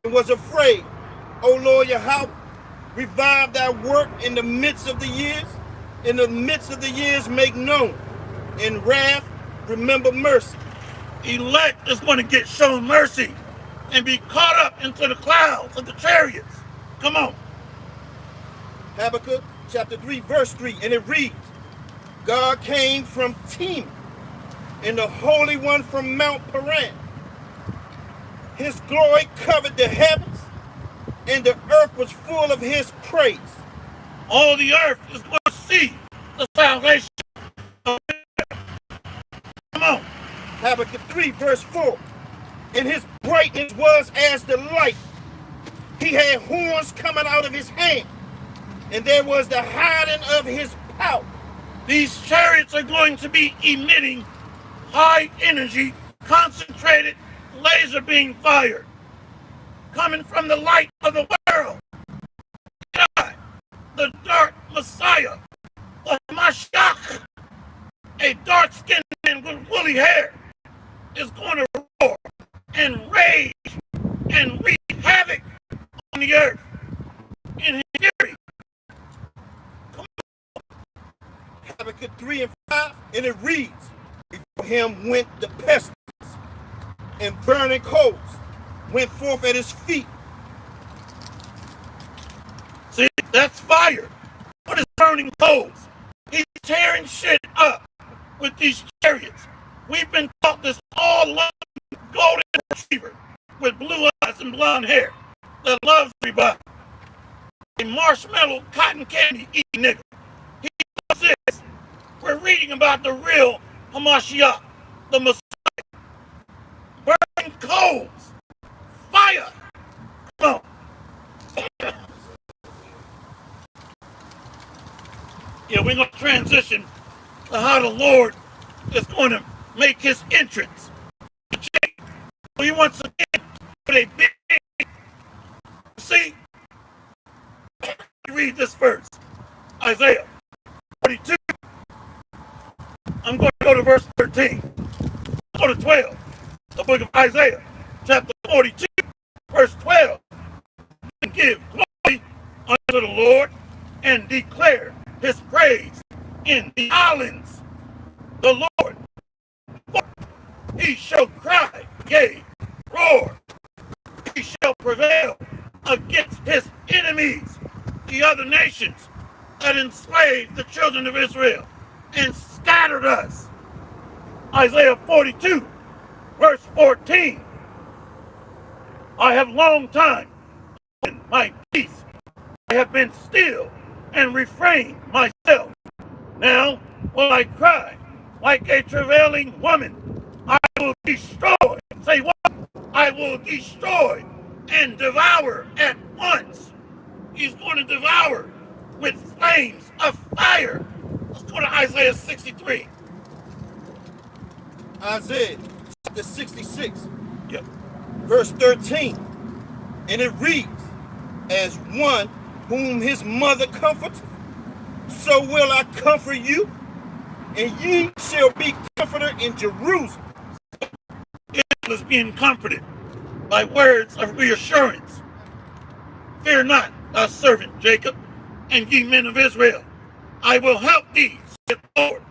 and was afraid. O Lord Yahweh, revive thy work in the midst of the years. In the midst of the years make known. In wrath remember mercy. elect is going to get shown mercy and be caught up into the clouds of the chariots. Come on. Habakkuk chapter 3 verse 3, and it reads, God came from Teman, and the Holy One from Mount Paran. His glory covered the heavens, and the earth was full of his praise. All the earth is going to see the salvation of Israel. Come on. Habakkuk 3 verse 4, and his brightness was as the light. He had horns coming out of his hand, and there was the hiding of his power. These chariots are going to be emitting high energy, concentrated laser beam fire coming from the light of the world. God, the dark Messiah, the Mashiach, a dark-skinned man with woolly hair, is going to roar and rage and wreak havoc on the earth in his fury. Habakkuk 3 and 5, and it reads, before him went the pestilence, and burning coals went forth at his feet. See, that's fire. What is burning coals? He's tearing shit up with these chariots. We've been taught this all loving golden retriever with blue eyes and blonde hair that loves everybody. A marshmallow cotton candy eating nigga. He does this. We're reading about the real Hamashiach, the Messiah. Burning coals. Fire. Come on. Yeah, we're going to transition to how the Lord is going to make his entrance. He wants to get with a big, see? Read this verse, Isaiah 42. I'm going to go to verse 13. Go to 12. The book of Isaiah, chapter 42, verse 12. And give glory unto the Lord and declare his praise in the islands. The Lord He shall cry, yea, roar. He shall prevail against his enemies, the other nations that enslaved the children of Israel and scattered us. Isaiah 42, verse 14. I have long time in my peace. I have been still and refrained myself. Now will I cry like a travailing woman. I will destroy. Say what? I will destroy and devour at once. He's going to devour with flames of fire. Let's go to Isaiah 63. Isaiah chapter 66, Yep. verse 13. And it reads, as one whom his mother comforteth, so will I comfort you, and ye shall be comforted in Jerusalem. Israel is being comforted by words of reassurance. Fear not, thy servant Jacob, and ye men of Israel. I will help thee, saith the Lord,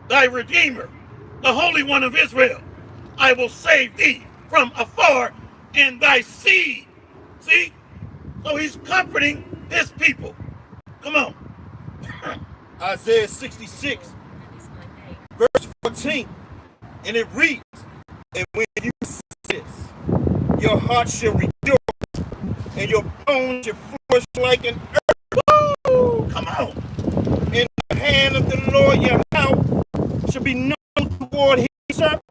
thy Redeemer, the Holy One of Israel. I will save thee from afar and thy seed. See? So he's comforting his people. Come on. Isaiah 66, verse 14. And it reads, and when you see this, your heart shall rejoice, and your bones shall flourish like an earth. Woo! Come on. And the hand of the Lord Yahweh shall be known toward his servant,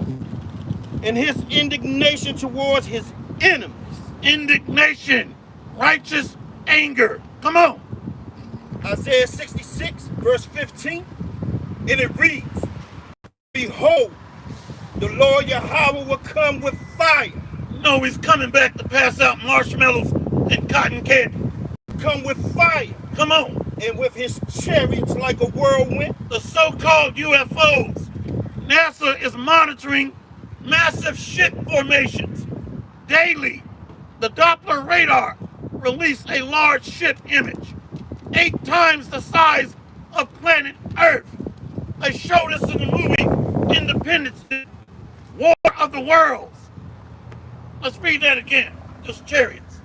and his indignation towards his enemies. Indignation, righteous anger. Come on. Isaiah 66, verse 15. And it reads, behold, the Lord Yahweh will come with fire. No, he's coming back to pass out marshmallows and cotton candy. Come with fire. Come on. And with his chariots like a whirlwind. The so-called UFOs. NASA is monitoring massive ship formations. Daily, the Doppler radar released a large ship image, 8 times the size of planet Earth. They showed us in the movie Independence, War of the Worlds. Let's read that again. Just Chariots.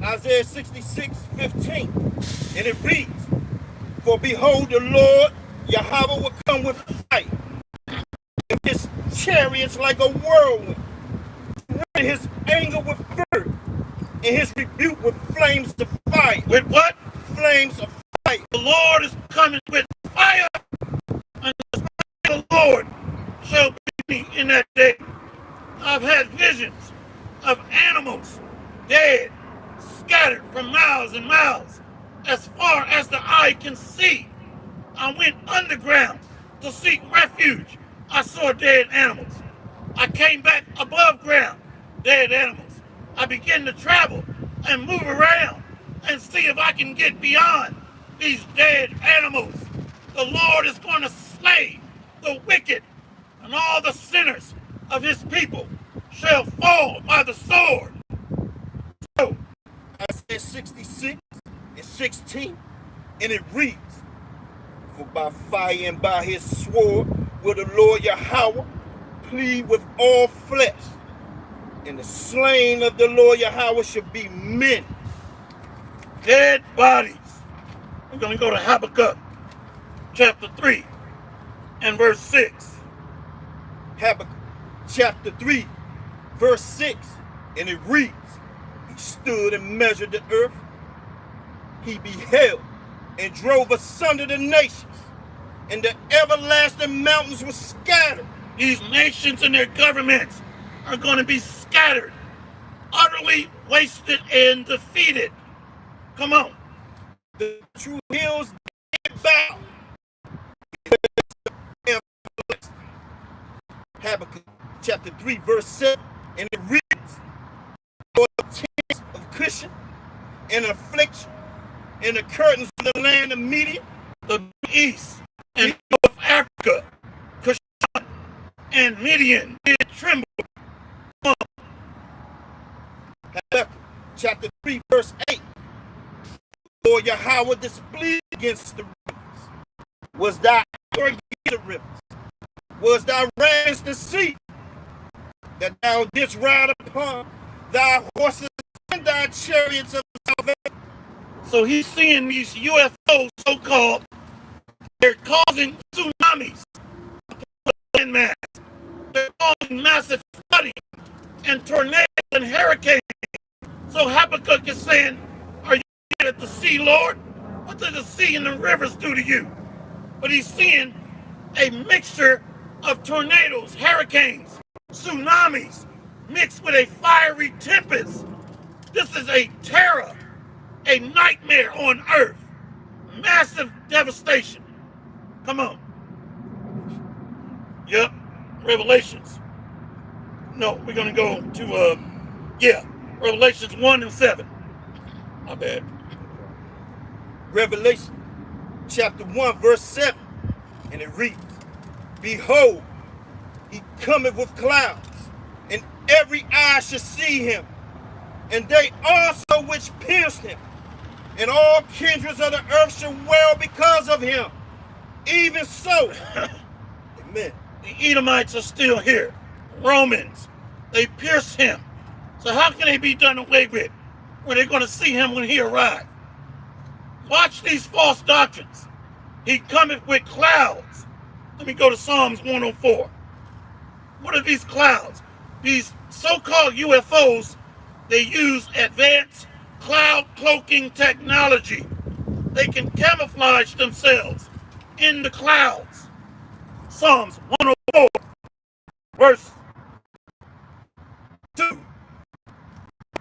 Isaiah 66, 15. And it reads, for behold, the Lord Yahweh will come with fire, and his chariots like a whirlwind, and his anger with fury, and his rebuke with flames of fire. With what? Flames of fire. The Lord is coming with fire, and the Spirit of the Lord shall be me in that day. I've had visions of animals dead, scattered from miles and miles, as far as the eye can see. I went underground to seek refuge. I saw dead animals. I came back above ground, dead animals. I began to travel and move around and see if I can get beyond these dead animals. The Lord is going to slay the wicked, and all the sinners of his people shall fall by the sword. So, Isaiah 66 and 16, and it reads, for by fire and by his sword will the Lord Yahweh plead with all flesh, and the slain of the Lord Yahweh shall be many. dead bodies. We're going to go to Habakkuk chapter 3 and verse 6. Habakkuk chapter 3, verse 6, and it reads, he stood and measured the earth. He beheld and drove asunder the nations, and the everlasting mountains were scattered. These nations and their governments are going to be scattered, utterly wasted and defeated. Come on. The true hills did bow. Habakkuk chapter 3, verse 7, and it reads, for the tents of Cushan and affliction, and the curtains of the land of Media, The east and North Africa, Cushan and Midian did tremble. Habakkuk chapter 3, verse 8. Lord Yahweh displeased against the rivers, was thy anger against the rivers, was thy ravens to see, that thou didst ride upon thy horses and thy chariots of salvation. So he's seeing these UFOs, so-called, they're causing tsunamis, landmass. They're causing massive flooding and tornadoes and hurricanes. So Habakkuk is saying, are you at the sea, Lord? What does the sea and the rivers do to you? But he's seeing a mixture of tornadoes, hurricanes, tsunamis, mixed with a fiery tempest. This is a terror, a nightmare on earth. Massive devastation. Come on. Yep, Revelations. No, we're going to go to, Revelations 1 and 7. My bad. Revelation chapter 1, verse 7. And it reads, behold, he cometh with clouds, and every eye shall see him, and they also which pierced him, and all kindreds of the earth shall wail because of him. Even so, amen. The Edomites are still here. Romans, they pierced him. So how can they be done away with when they're going to see him when he arrives? Watch these false doctrines. He cometh with clouds. Let me go to Psalms 104. What are these clouds? These so-called UFOs, they use advanced cloud cloaking technology. They can camouflage themselves in the clouds. Psalms 104, verse 2.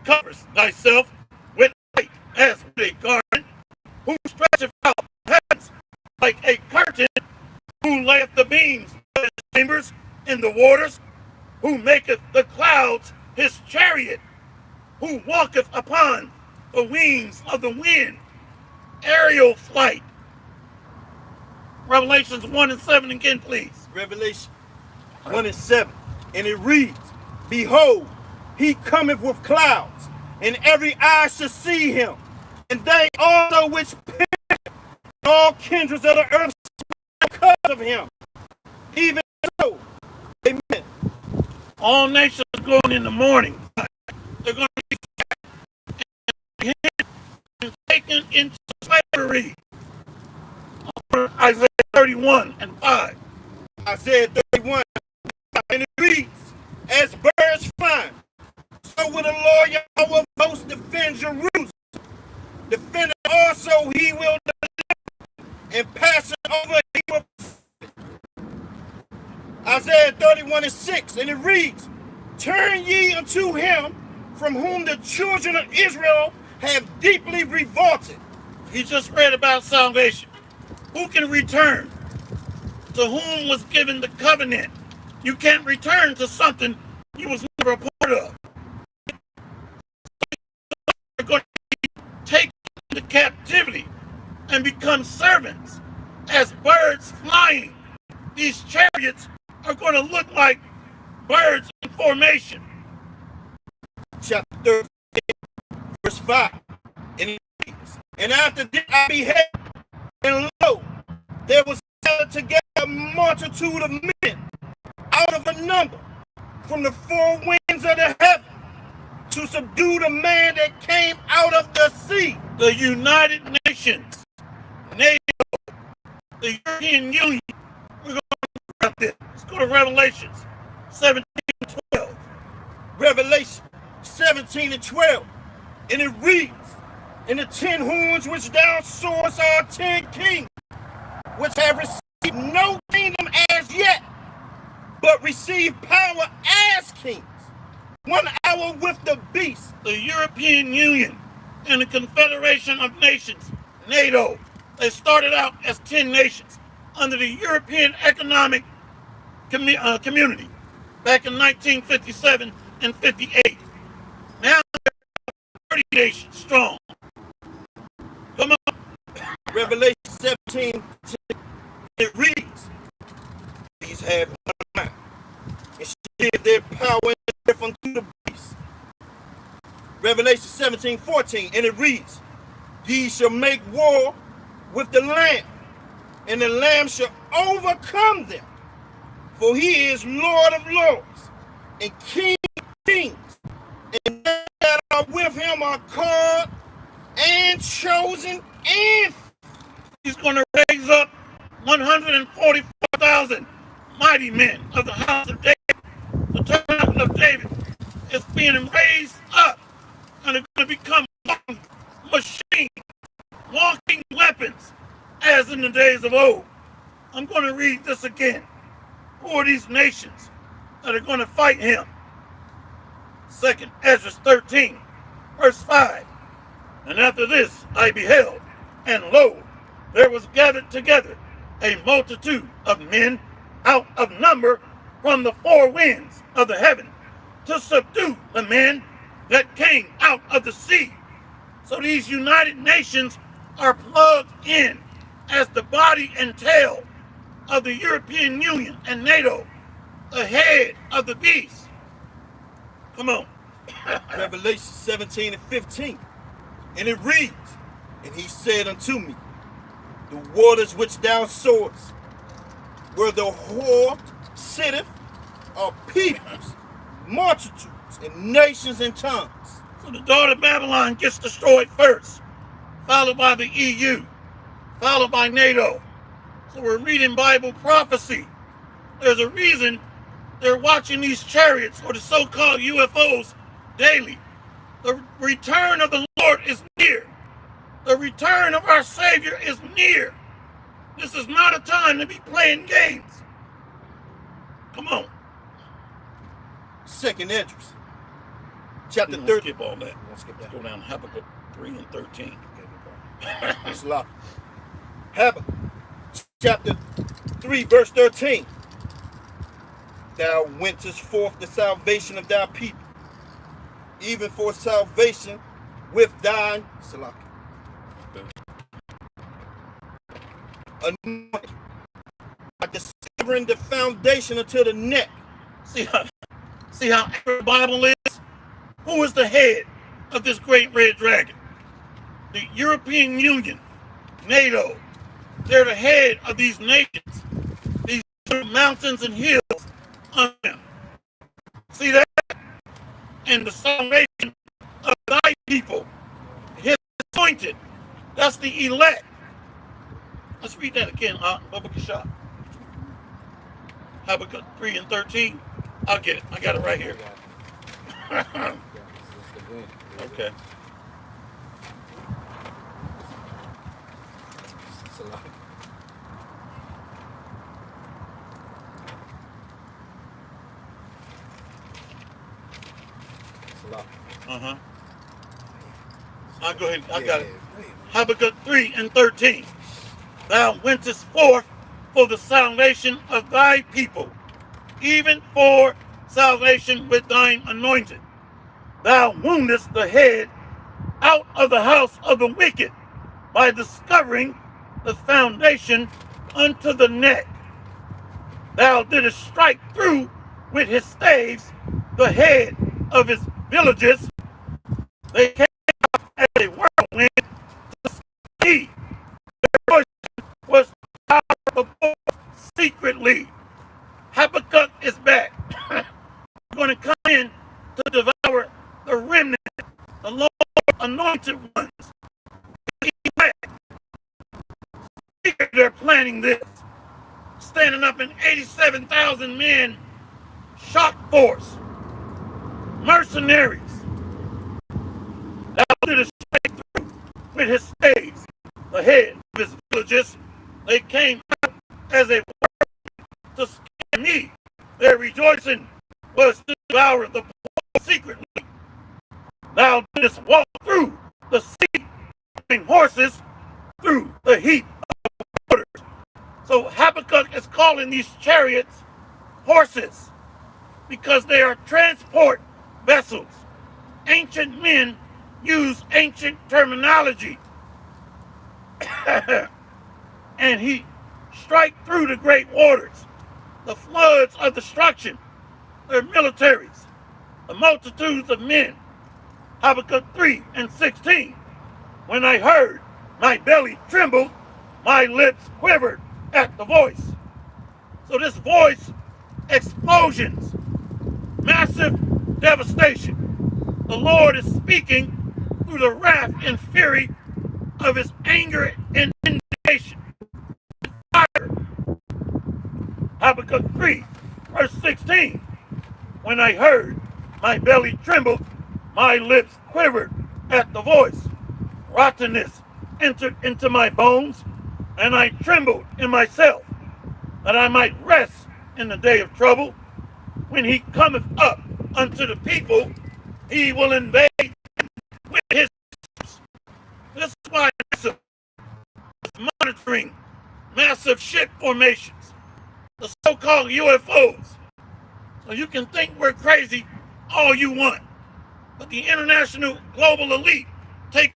Covers thyself with light as with a garment, who stretcheth out the heavens like a curtain, who layeth the beams of his chambers in the waters, who maketh the clouds his chariot, who walketh upon the wings of the wind. Aerial flight. Revelations 1 and 7 again, please. Revelation 1 and 7. And it reads, behold, he cometh with clouds, and every eye shall see him, and they also which perish, all kindreds of the earth because of him. Even so, amen. All nations are going in the morning. They're going to be taken into slavery. Isaiah 31 and 5. Isaiah 31, and it reads, as birds fly, so will the Lord Yahweh of hosts defend Jerusalem. Defend it also he will deliver, and pass it over he will. Isaiah 31 and 6, and it reads, turn ye unto him from whom the children of Israel have deeply revolted. He just read about salvation. Who can return? To whom was given the covenant? You can't return to something you was never a part of. You're going to be taken into captivity and become servants as birds flying. These chariots are going to look like birds in formation. Chapter 13, verse 5. And after this I beheld, and lo, there was gathered together a multitude of men out of the number from the four winds of the heaven to subdue the man that came out of the sea. The United Nations, NATO, the European Union. We're going to talk about this. Let's go to Revelations 17 and 12. Revelation 17 and 12. And it reads, and the 10 horns which thou sawest are 10 kings, which have received no kingdom as yet, but receive power as kings. 1 hour with the beast. The European Union and the Confederation of Nations, NATO, they started out as 10 nations under the European Economic Community back in 1957 and 58. Now they're 30 nations strong. Come on. Revelation 17, it reads, these have one mind, and shall give their power and strength unto the beast. Revelation 17, 14, and it reads, these shall make war with the Lamb, and the Lamb shall overcome them, For he is Lord of lords and King of kings, and they that are with him are called and chosen, and he's going to raise up 144,000 mighty men of the house of David. The tabernacle of David is being raised up, and it's going to become one machine, walking weapons, as in the days of old. I'm going to read this again. Who are these nations that are going to fight him? 2nd Ezra 13, verse 5. And after this I beheld, and lo, there was gathered together a multitude of men out of number from the four winds of the heaven to subdue the men that came out of the sea. So these United Nations are plugged in as the body and tail of the European Union and NATO, the head of the beast. Come on. Revelation 17 and 15. And it reads, and he said unto me, the waters which thou sawest, where the whore sitteth, are peoples, multitudes, and nations and tongues. So the daughter of Babylon gets destroyed first, followed by the EU, followed by NATO. So we're reading Bible prophecy. There's a reason they're watching these chariots or the so-called UFOs daily. The return of the Lord is near. The return of our Savior is near. This is not a time to be playing games. Come on. 2nd Esdras, chapter 30. Skip all that. Let's go down Habakkuk 3 and 13. It's a lot. Habakkuk, chapter 3, verse 13. Thou wentest forth the salvation of thy people, even for salvation with thine anointed, like discovering the foundation unto the neck. See how the Bible is? Who is the head of this great red dragon? The European Union, NATO. They're the head of these nations, these mountains and hills on them. See that? And the salvation of thy people, his anointed. That's the elect. Let's read that again, Habakkuk shot. Habakkuk 3 and 13. I'll get it. I got it right here. Okay. I'll go ahead. I got it. Habakkuk 3 and 13. Thou wentest forth for the salvation of thy people, even for salvation with thine anointed. Thou woundest the head out of the house of the wicked by discovering the foundation unto the neck. Thou didst strike through with his staves the head of his villages. They came out as a whirlwind to see. Their voice was powerful secretly. Habakkuk is back. Going to come in to devour the remnant, the Lord anointed ones. They're planning this. Standing up in 87,000 men, shock force, mercenaries. Thou didst strike through with his staves the head of his villages. They came out as a whirlwind to scare me. Their rejoicing was to devour the poor secretly. Thou didst walk through the sea, and horses through the heat of waters. So Habakkuk is calling these chariots horses because they are transport vessels. Ancient men use ancient terminology. And he strike through the great waters, the floods of destruction, their militaries, the multitudes of men. Habakkuk 3 and 16. When I heard, my belly trembled, my lips quivered at the voice. So this voice explosions, massive devastation. The Lord is speaking through the wrath and fury of his anger and indignation. Fire. Habakkuk 3, verse 16. When I heard, my belly trembled, my lips quivered at the voice. Rottenness entered into my bones, and I trembled in myself, that I might rest in the day of trouble. When he cometh up unto the people, he will invade with his troops. This is why NASA is monitoring massive ship formations, the so-called UFOs. So you can think we're crazy all you want, but the international global elite take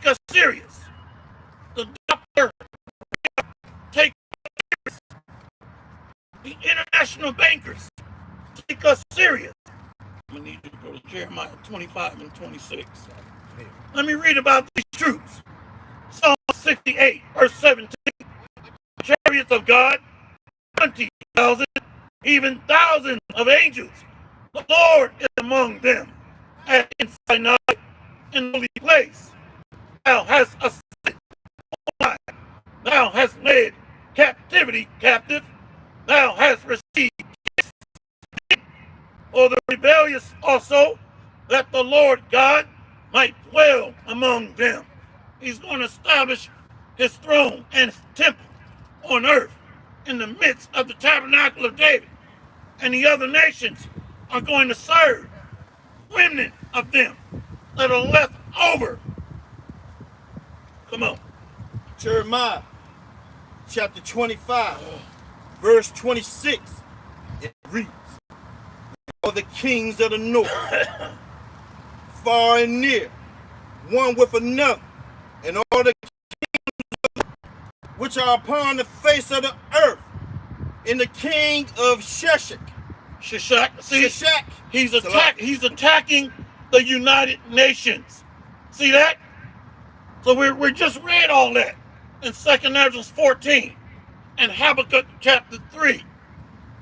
us serious. The doctor take us serious. The international bankers take us serious. I'm gonna need you to go to Jeremiah 25 and 26. Let me read about these troops. Psalm 68, verse 17. Chariots of God, 20,000, even thousands of angels. The Lord is among them, at in Sinai, in the holy place. Thou hast ascended on high. Thou hast led captivity captive. Thou hast received gifts, or the rebellious also, that the Lord God might dwell among them. He's going to establish his throne and his temple on earth in the midst of the tabernacle of David. And the other nations are going to serve remnant of them that are left over. Come on. Jeremiah chapter 25, verse 26. It reads, all the kings of the north, far and near, one with another, and all the kings which are upon the face of the earth, and the king of Sheshach. Shishak, see, Sheshach. He's attacking the United Nations. See that? So we just read all that in 2 Ezra 14 and Habakkuk chapter 3.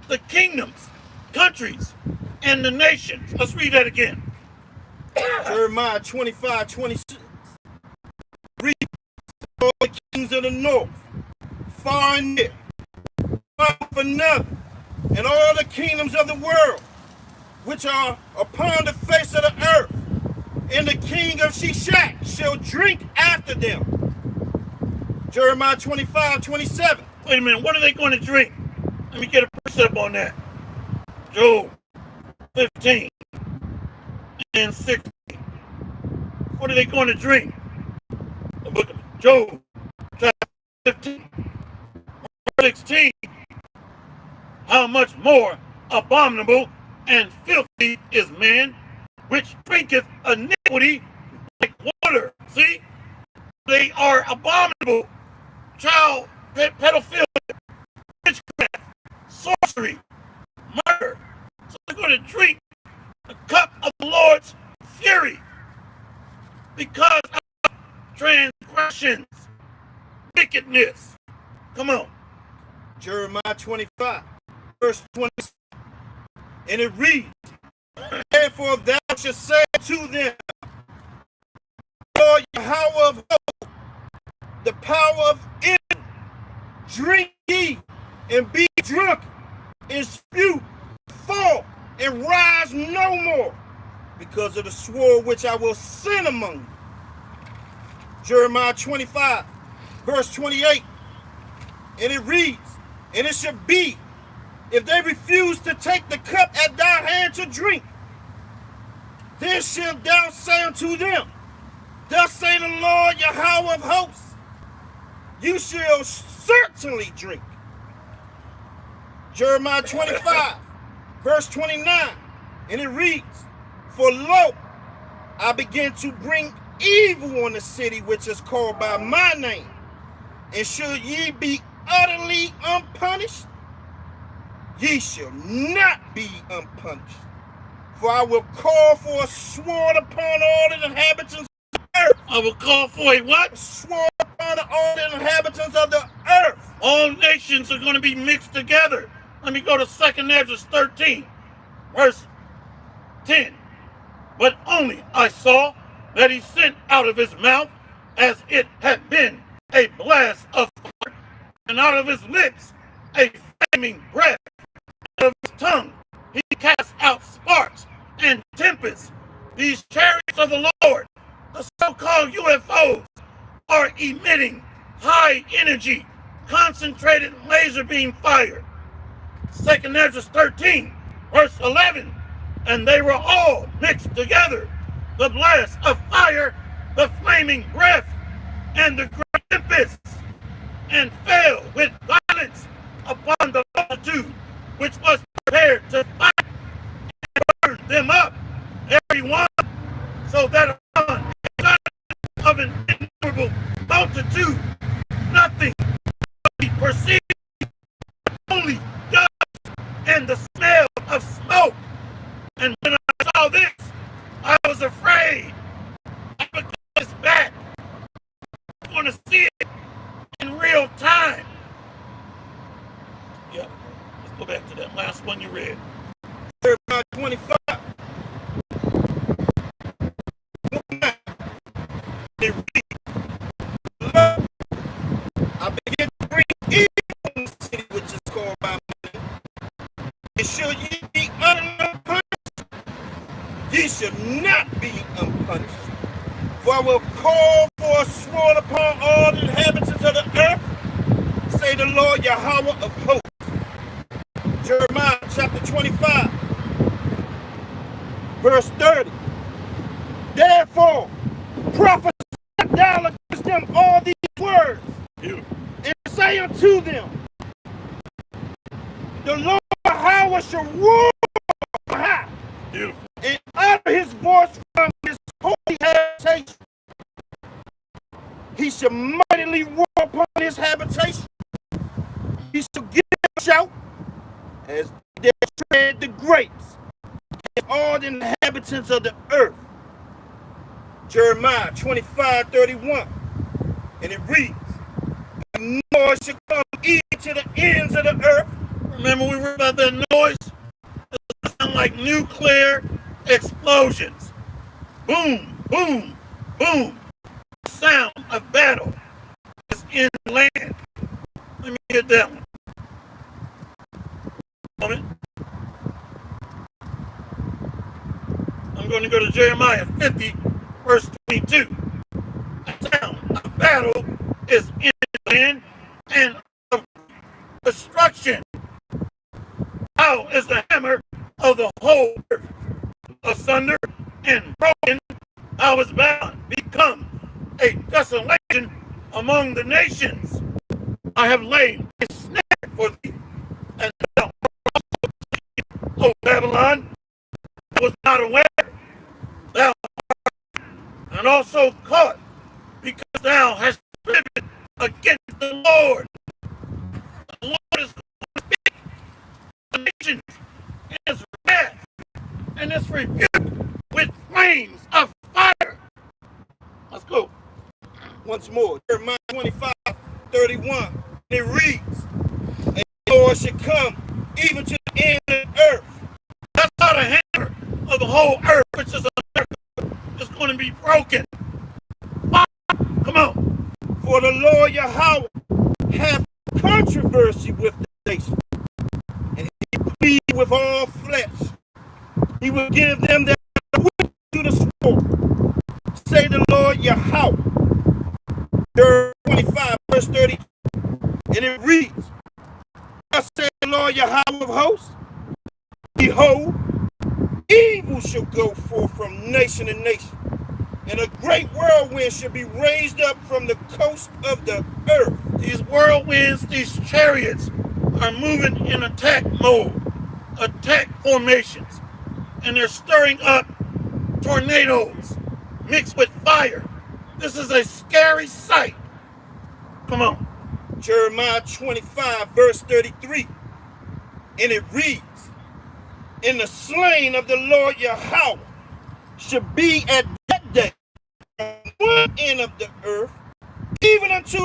The kingdoms, countries, and the nations. Let's read that again. Jeremiah 25, 26. Read, all the kings of the north, far and near, one for another, and all the kingdoms of the world, which are upon the face of the earth, and the king of Sheshach shall drink after them. Jeremiah 25, 27. Wait a minute, what are they going to drink? Let me get a precept on that. Job 15 and 16. What are they going to drink? The book of Job, chapter 15, verse 16. How much more abominable and filthy is man, which drinketh iniquity like water. See? They are abominable. Child pedophilia, witchcraft, sorcery, murder. So they're going to drink the cup of the Lord's fury because of transgressions, wickedness. Come on. Jeremiah 25, verse 26. And it reads, therefore thou shalt say to them, Lord Yahweh of hosts, the power of Edom, drink ye and be drunk, and spew, fall, and rise no more, because of the sword which I will send among you. Jeremiah 25, verse 28. And it reads, and it shall be, if they refuse to take the cup at thy hand to drink, then shalt thou say unto them, thus say the Lord Yahweh of hosts, you shall certainly drink. Jeremiah 25, verse 29, and it reads, for lo, I begin to bring evil on the city which is called by my name, and should ye be utterly unpunished, ye shall not be unpunished. For I will call for a sword upon all the inhabitants of the earth. I will call for a what? A sword upon upon all the inhabitants of the earth. All nations are going to be mixed together. Let me go to 2nd Ezra 13, verse 10. But only I saw that he sent out of his mouth as it had been a blast of fire, and out of his lips a flaming breath. Out of his tongue he cast out sparks and tempests. These chariots of the Lord, the so-called UFOs, are emitting high energy, concentrated laser beam fire. 2nd Ezra 13, verse 11. And they were all mixed together, the blast of fire, the flaming breath, and the great tempest, and fell with violence upon the multitude which was prepared to fight, and burned them up, every one, so that upon a son of an innumerable multitude nothing could be perceived, only dust and the smell of smoke. And when I saw this, I was afraid. I would go this back. I'm going to see it in real time. Yeah, let's go back to that last one you read. Jeremiah 25. It reads, Lo, I begin to bring evil in the city which is called by my name. And shall ye be unpunished? Ye shall not be unpunished. For I will call for a sword upon all the inhabitants of the earth, say the Lord Yahweh of hosts. Jeremiah chapter 25, verse 30. Therefore, prophesy thou against them all these words, and say unto them, the Lord Yahweh shall roar high, and utter his voice from his holy habitation. He shall mightily roar upon his habitation. He shall give a shout as they tread the grapes, and all the inhabitants of the earth. Jeremiah 25:31, and it reads, the noise shall come even to the ends of the earth. Remember we read about that noise? It sounds like nuclear explosions. Boom, boom, boom. The sound of battle is in the land. Let me get that one. Moment. I'm going to go to Jeremiah 50, verse 22. The sound of battle is in the land and of destruction. How is the hammer of the whole earth asunder and broken? How is Babylon become a desolation among the nations? I have laid a snare for thee, and thou, O Babylon, was not aware. Thou art and also caught, because thou hast striven against the Lord. The Lord is going to speak to the nations in his wrath and his rebuke with flames of fire. Let's go. Once more, Jeremiah 25:31. It reads, and the Lord shall come even to the end of the earth. That's how the hammer of the whole earth, which is America, is going to be broken. Come on. For the Lord Yahweh hath controversy with the nation, and he plead with all flesh. He will give them their wit to the sword, say the Lord Yahweh. Jeremiah 25, verse 30. And it reads, thus saith the Lord Yahweh of hosts, behold, evil shall go forth from nation to nation, and a great whirlwind shall be raised up from the coast of the earth. These whirlwinds, these chariots, are moving in attack mode, attack formations, and they're stirring up tornadoes mixed with fire. This is a scary sight. Come on. Jeremiah 25, verse 33. And it reads, and the slain of the Lord Yahweh shall be at that day on one end of the earth, even unto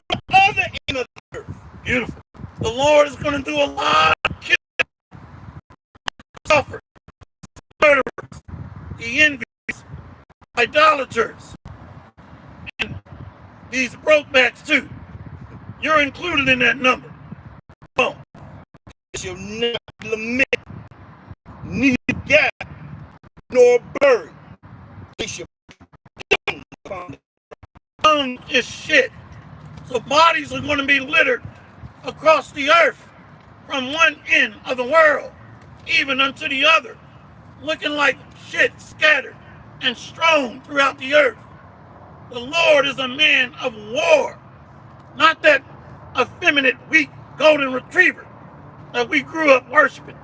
the end of the earth. Beautiful. The Lord is going to do a lot of killing, suffering, murderers, the envious, idolaters, and these brokebacks too. You're included in that number. Come on. They shall not lament, neither gap, nor bury. They shall be upon Tongue is shit. So bodies are going to be littered across the earth from one end of the world even unto the other, looking like shit scattered and strewn throughout the earth. The Lord is a man of war, not that effeminate, weak golden retriever that we grew up worshiping,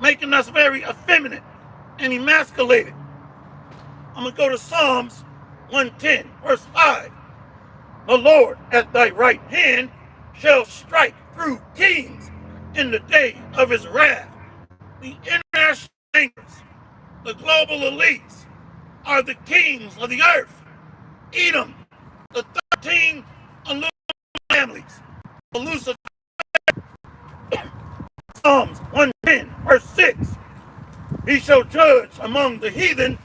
making us very effeminate and emasculated. I'm going to go to Psalms 110, verse 5. The Lord at thy right hand shall strike through kings in the day of his wrath. The international bankers, the global elites, are the kings of the earth. Edom, the 13 Illuminati families, the Luciferians. Psalms 110, verse 6. He shall judge among the heathen.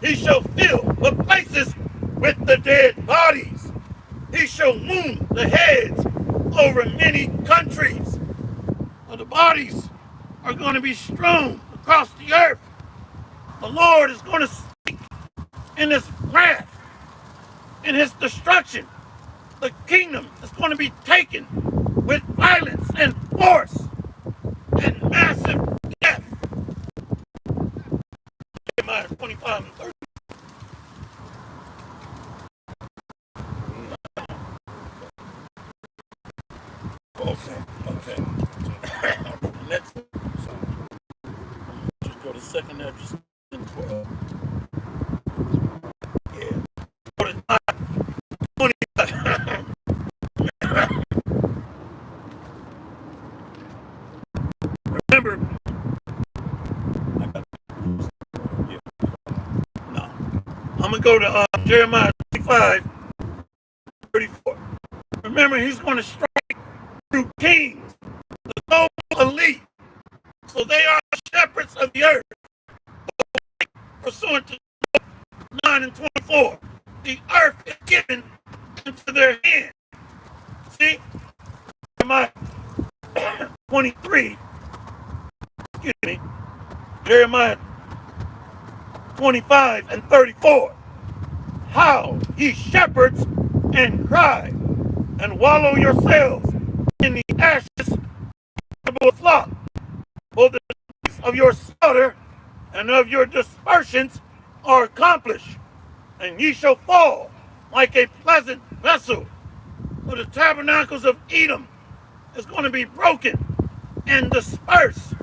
He shall fill the places with the dead bodies. He shall wound the heads over many countries. So the bodies are going to be strewn across the earth. The Lord is going to speak in his wrath, in his destruction. The kingdom is going to be taken with violence and force and massive death. Jeremiah 25 and 30. Okay. Next, just go to 2nd Edge 12. Yeah. Go to 25. Remember, no. I'm going to go to Jeremiah 25, 34. Remember, he's going to strike through kings, the global elite. So they are the shepherds of the earth. Pursuant to 9 and 24, the earth is given into their hand. See? Jeremiah 23, excuse me, Jeremiah 25 and 34. Howl, ye shepherds, and cry, and wallow yourselves in the ashes of the flock, for the days of your slaughter and of your dispersions are accomplished, and ye shall fall like a pleasant vessel. For the tabernacles of Edom is going to be broken and dispersed.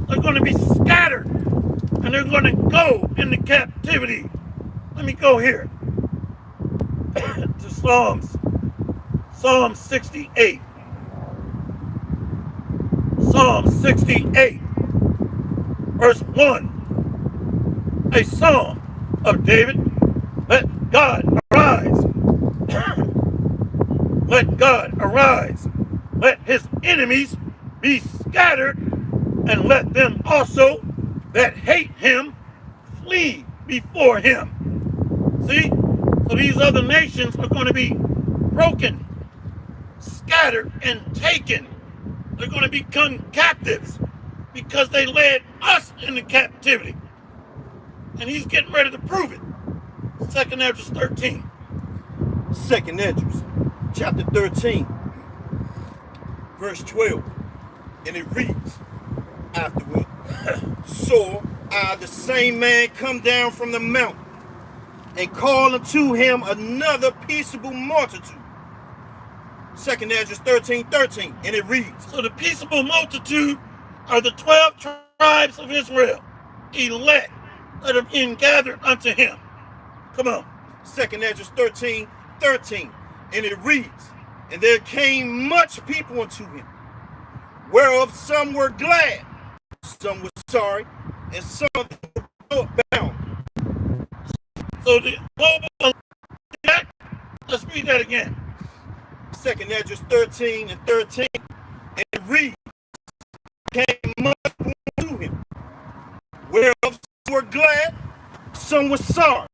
They're going to be scattered, and they're going to go into captivity. Let me go here to Psalm 68. Psalm 68, verse 1. A psalm of David. Let God arise. Let God arise. Let his enemies be scattered, and let them also that hate him flee before him. See? So these other nations are going to be broken, scattered, and taken. They're going to become captives because they led us into captivity. And he's getting ready to prove it. 2nd Edges 13. 2nd Edges, chapter 13, verse 12. And it reads, afterward, saw I the same man come down from the mountain, and call unto him another peaceable multitude. 2nd Edges 13:13, and it reads. So the peaceable multitude are the 12 tribes of Israel, elect, that are being gathered unto him. Come on. 2nd Edges 13:13, and it reads, and there came much people unto him, whereof some were glad, some were sorry, and some were bound. So the global, let's read that again. 2nd Esdras 13 and 13. And it reads, came much to him, whereof some were glad, some were sorry,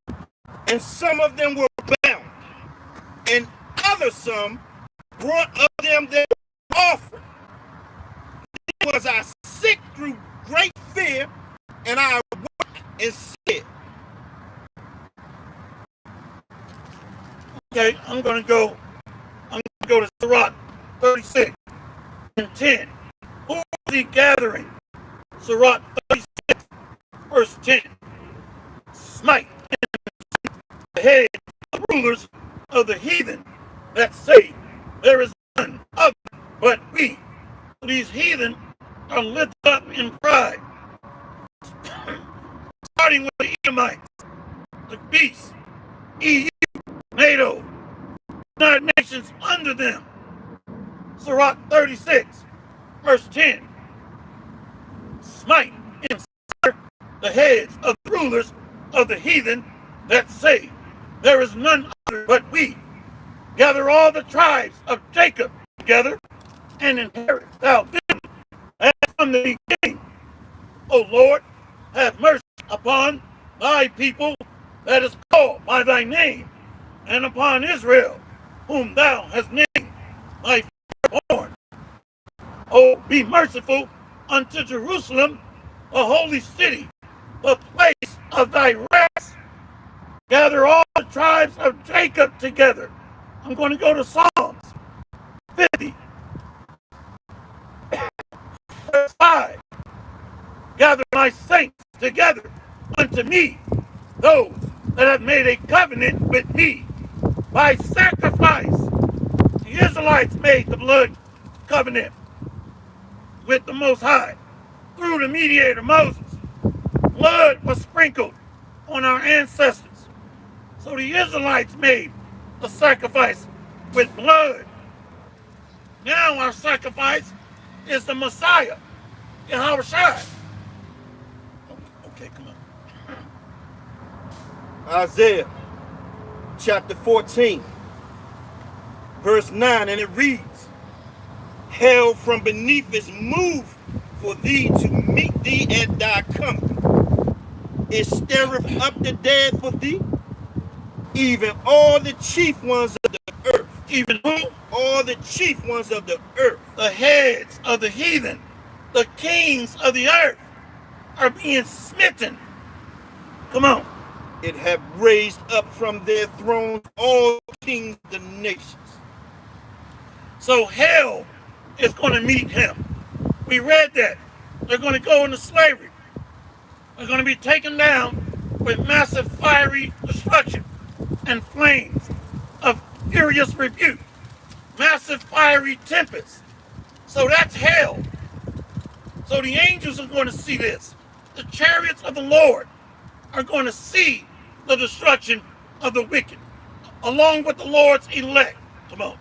and some of them were bound, and other some brought of them their offering. Then was I sick through great fear, and I awoke and said. Okay, I'm gonna go to Sirach 36 and 10. Who is he gathering? Sirach 36, verse 10. Smite the head of the rulers of the heathen that say, there is none other but we. These heathen are lifted up in pride, starting with the Edomites, the beasts, EU, NATO, United Nations under them. Sirach 36, verse 10. Smite and sever the heads of the rulers of the heathen that say, there is none other but we. Gather all the tribes of Jacob together, and inherit thou them as from the beginning. O Lord, have mercy upon thy people that is called by thy name, and upon Israel, whom thou hast named thy firstborn. O be merciful unto Jerusalem, the holy city, the place of thy rest. Gather all the tribes of Jacob together. I'm going to go to Psalms 50, verse 5. Gather my saints together unto me, those that have made a covenant with me by sacrifice. The Israelites made the blood covenant with the Most High through the mediator Moses. Blood was sprinkled on our ancestors. So the Israelites made a sacrifice with blood. Now our sacrifice is the Messiah, Yahushua. Okay, come on. Isaiah chapter 14, verse 9, and it reads, hell from beneath is moved for thee to meet thee at thy coming. It stirreth up the dead for thee, even all the chief ones of the earth. Even who? All the chief ones of the earth. The heads of the heathen, the kings of the earth are being smitten. Come on. It have raised up from their thrones all kings of the nations. So hell is going to meet him. We read that. They're going to go into slavery. They're going to be taken down with massive fiery destruction and flames of furious rebuke. Massive fiery tempest. So that's hell. So the angels are going to see this. The chariots of the Lord are going to see the destruction of the wicked, along with the Lord's elect. Come on.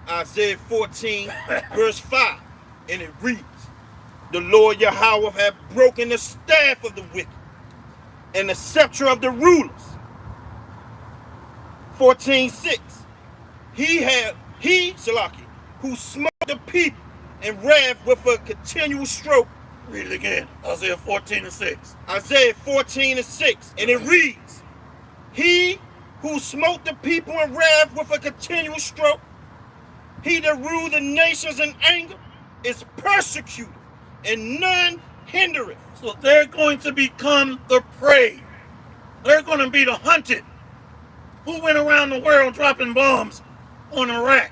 Isaiah 14, verse 5, and it reads, the Lord Yahweh hath broken the staff of the wicked, and the scepter of the rulers. 14:6, he, Salaki, who smote the people in wrath with a continual stroke. Read it again. Isaiah 14:6. Isaiah 14:6, and it reads, he who smote the people in wrath with a continual stroke, he that ruled the nations in anger, is persecuted, and none hindereth. So they're going to become the prey. They're going to be the hunted. Who went around the world dropping bombs on Iraq,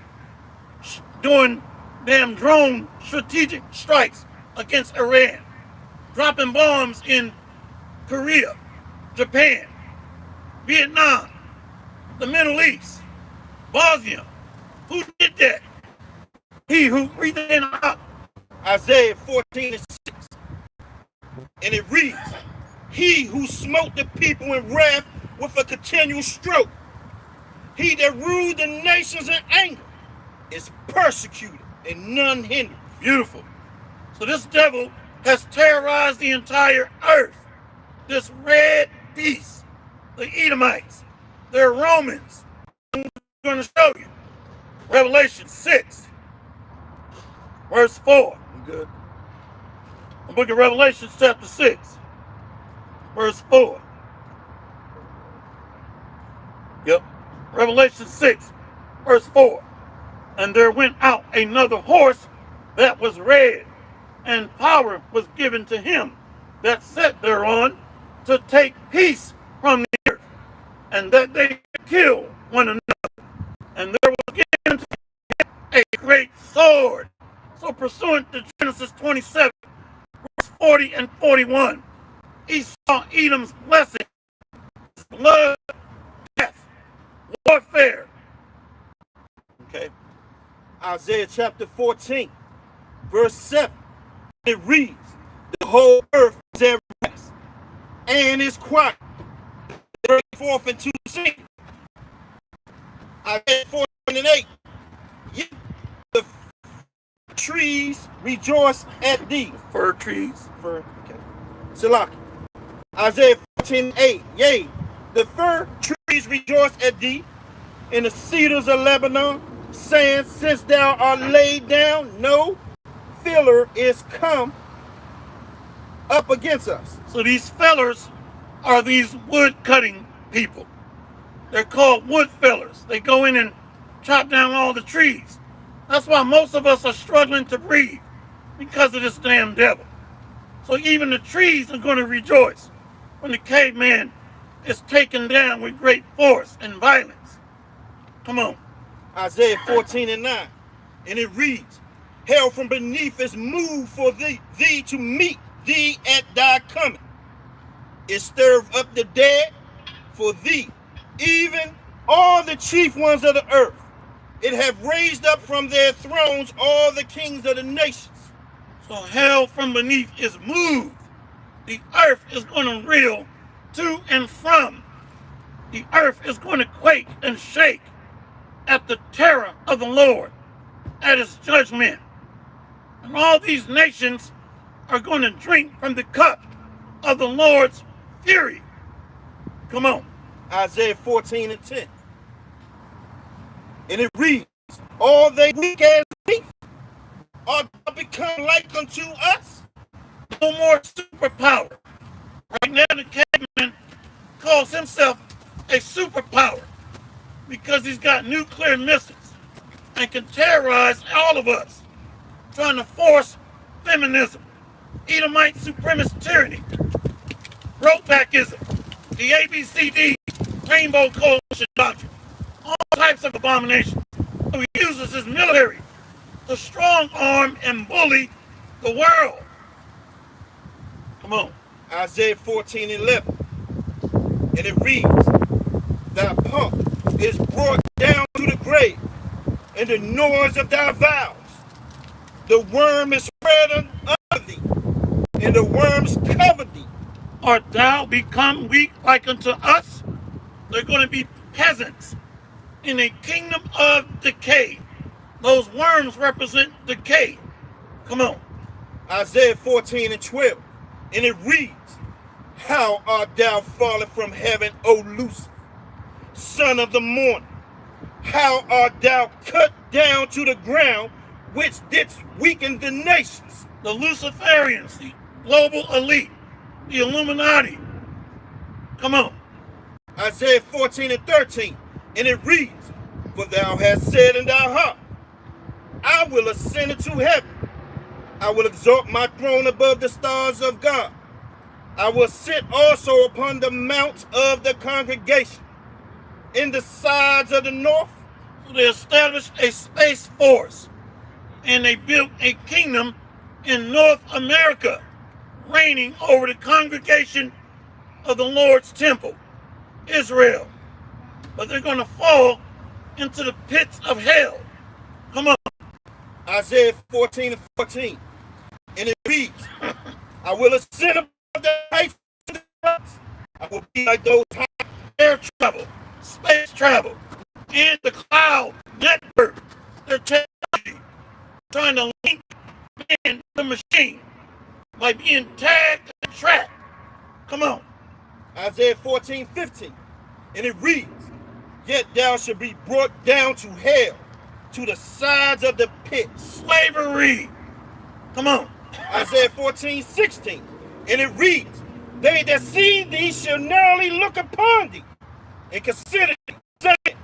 doing damn drone strategic strikes against Iran, dropping bombs in Korea, Japan, Vietnam, the Middle East, Bosnia. Who did that? He who breathed in out. Isaiah 14:6, and it reads, he who smote the people in wrath with a continual stroke, he that ruled the nations in anger, is persecuted, and none hindered. Beautiful. So this devil has terrorized the entire earth. This red beast, the Edomites, they're Romans. I'm going to show you. Revelation 6, verse 4. You good? The book of Revelation, chapter 6, verse 4. Yep. Revelation 6, verse 4. And there went out another horse that was red, and power was given to him that sat thereon to take peace from the earth, and that they should kill one another. And there was given to him a great sword. So pursuant to Genesis 27, verse 40 and 41, he saw Edom's blessing, blood, death, warfare. Okay. Isaiah chapter 14, verse 7. It reads, the whole earth is at rest, and is quiet, break forth into singing. Isaiah 14 and 8. Yet the trees rejoice at thee. Fir trees. Okay. Salaki. Isaiah 14 and 8. Yea, the fir trees rejoice at thee, and the cedars of Lebanon, saying, since thou art laid down, no filler is come up against us. So these fellers are these wood cutting people. They're called wood fellers. They go in and chop down all the trees. That's why most of us are struggling to breathe, because of this damn devil. So even the trees are going to rejoice when the caveman is taken down with great force and violence. Come on. Isaiah 14 and 9. And it reads, hell from beneath is moved for thee to meet thee at thy coming. It stirred up the dead for thee, even all the chief ones of the earth. It have raised up from their thrones all the kings of the nations. So hell from beneath is moved. The earth is going to reel to and from. The earth is going to quake and shake at the terror of the Lord, at his judgment. And all these nations are going to drink from the cup of the Lord's fury. Come on. Isaiah 14 and 10. And it reads, all they weak as me are become like unto us. No more superpower. Right now the caveman calls himself a superpower because he's got nuclear missiles and can terrorize all of us, trying to force feminism, Edomite supremacist tyranny, Rollbackism, the ABCD, Rainbow Coalition Doctrine, all types of abominations. So he uses his military to strong arm and bully the world. Come on. Isaiah 14 and 11. And it reads, thy pomp is brought down to the grave, and the noise of thy vows. The worm is spread under thee, and the worms cover thee. Art thou become weak like unto us? They're going to be peasants in a kingdom of decay. Those worms represent decay. Come on. Isaiah 14 and 12. And it reads, how art thou fallen from heaven, O Lucifer, son of the morning? How art thou cut down to the ground, which didst weaken the nations? The luciferians, the global elite, the Illuminati. Come on. Isaiah 14 and 13. And it reads, for thou hast said in thy heart, I will ascend into heaven. I will exalt my throne above the stars of God. I will sit also upon the mount of the congregation in the sides of the north. So they established a space force and they built a kingdom in North America, reigning over the congregation of the Lord's temple, Israel. But they're going to fall into the pits of hell. Come on. Isaiah 14 and 14. And it reads, I will ascend above the heights of the clouds. I will be like those high Air travel, space travel, and the cloud network. They're technology, trying to link man to the machine by being tagged and tracked. Come on. Isaiah 14, 15. And it reads, yet thou shalt be brought down to hell, to the sides of the pit. Slavery. Come on. Isaiah 14:16. And it reads, they that see thee shall narrowly look upon thee and consider thee, saying,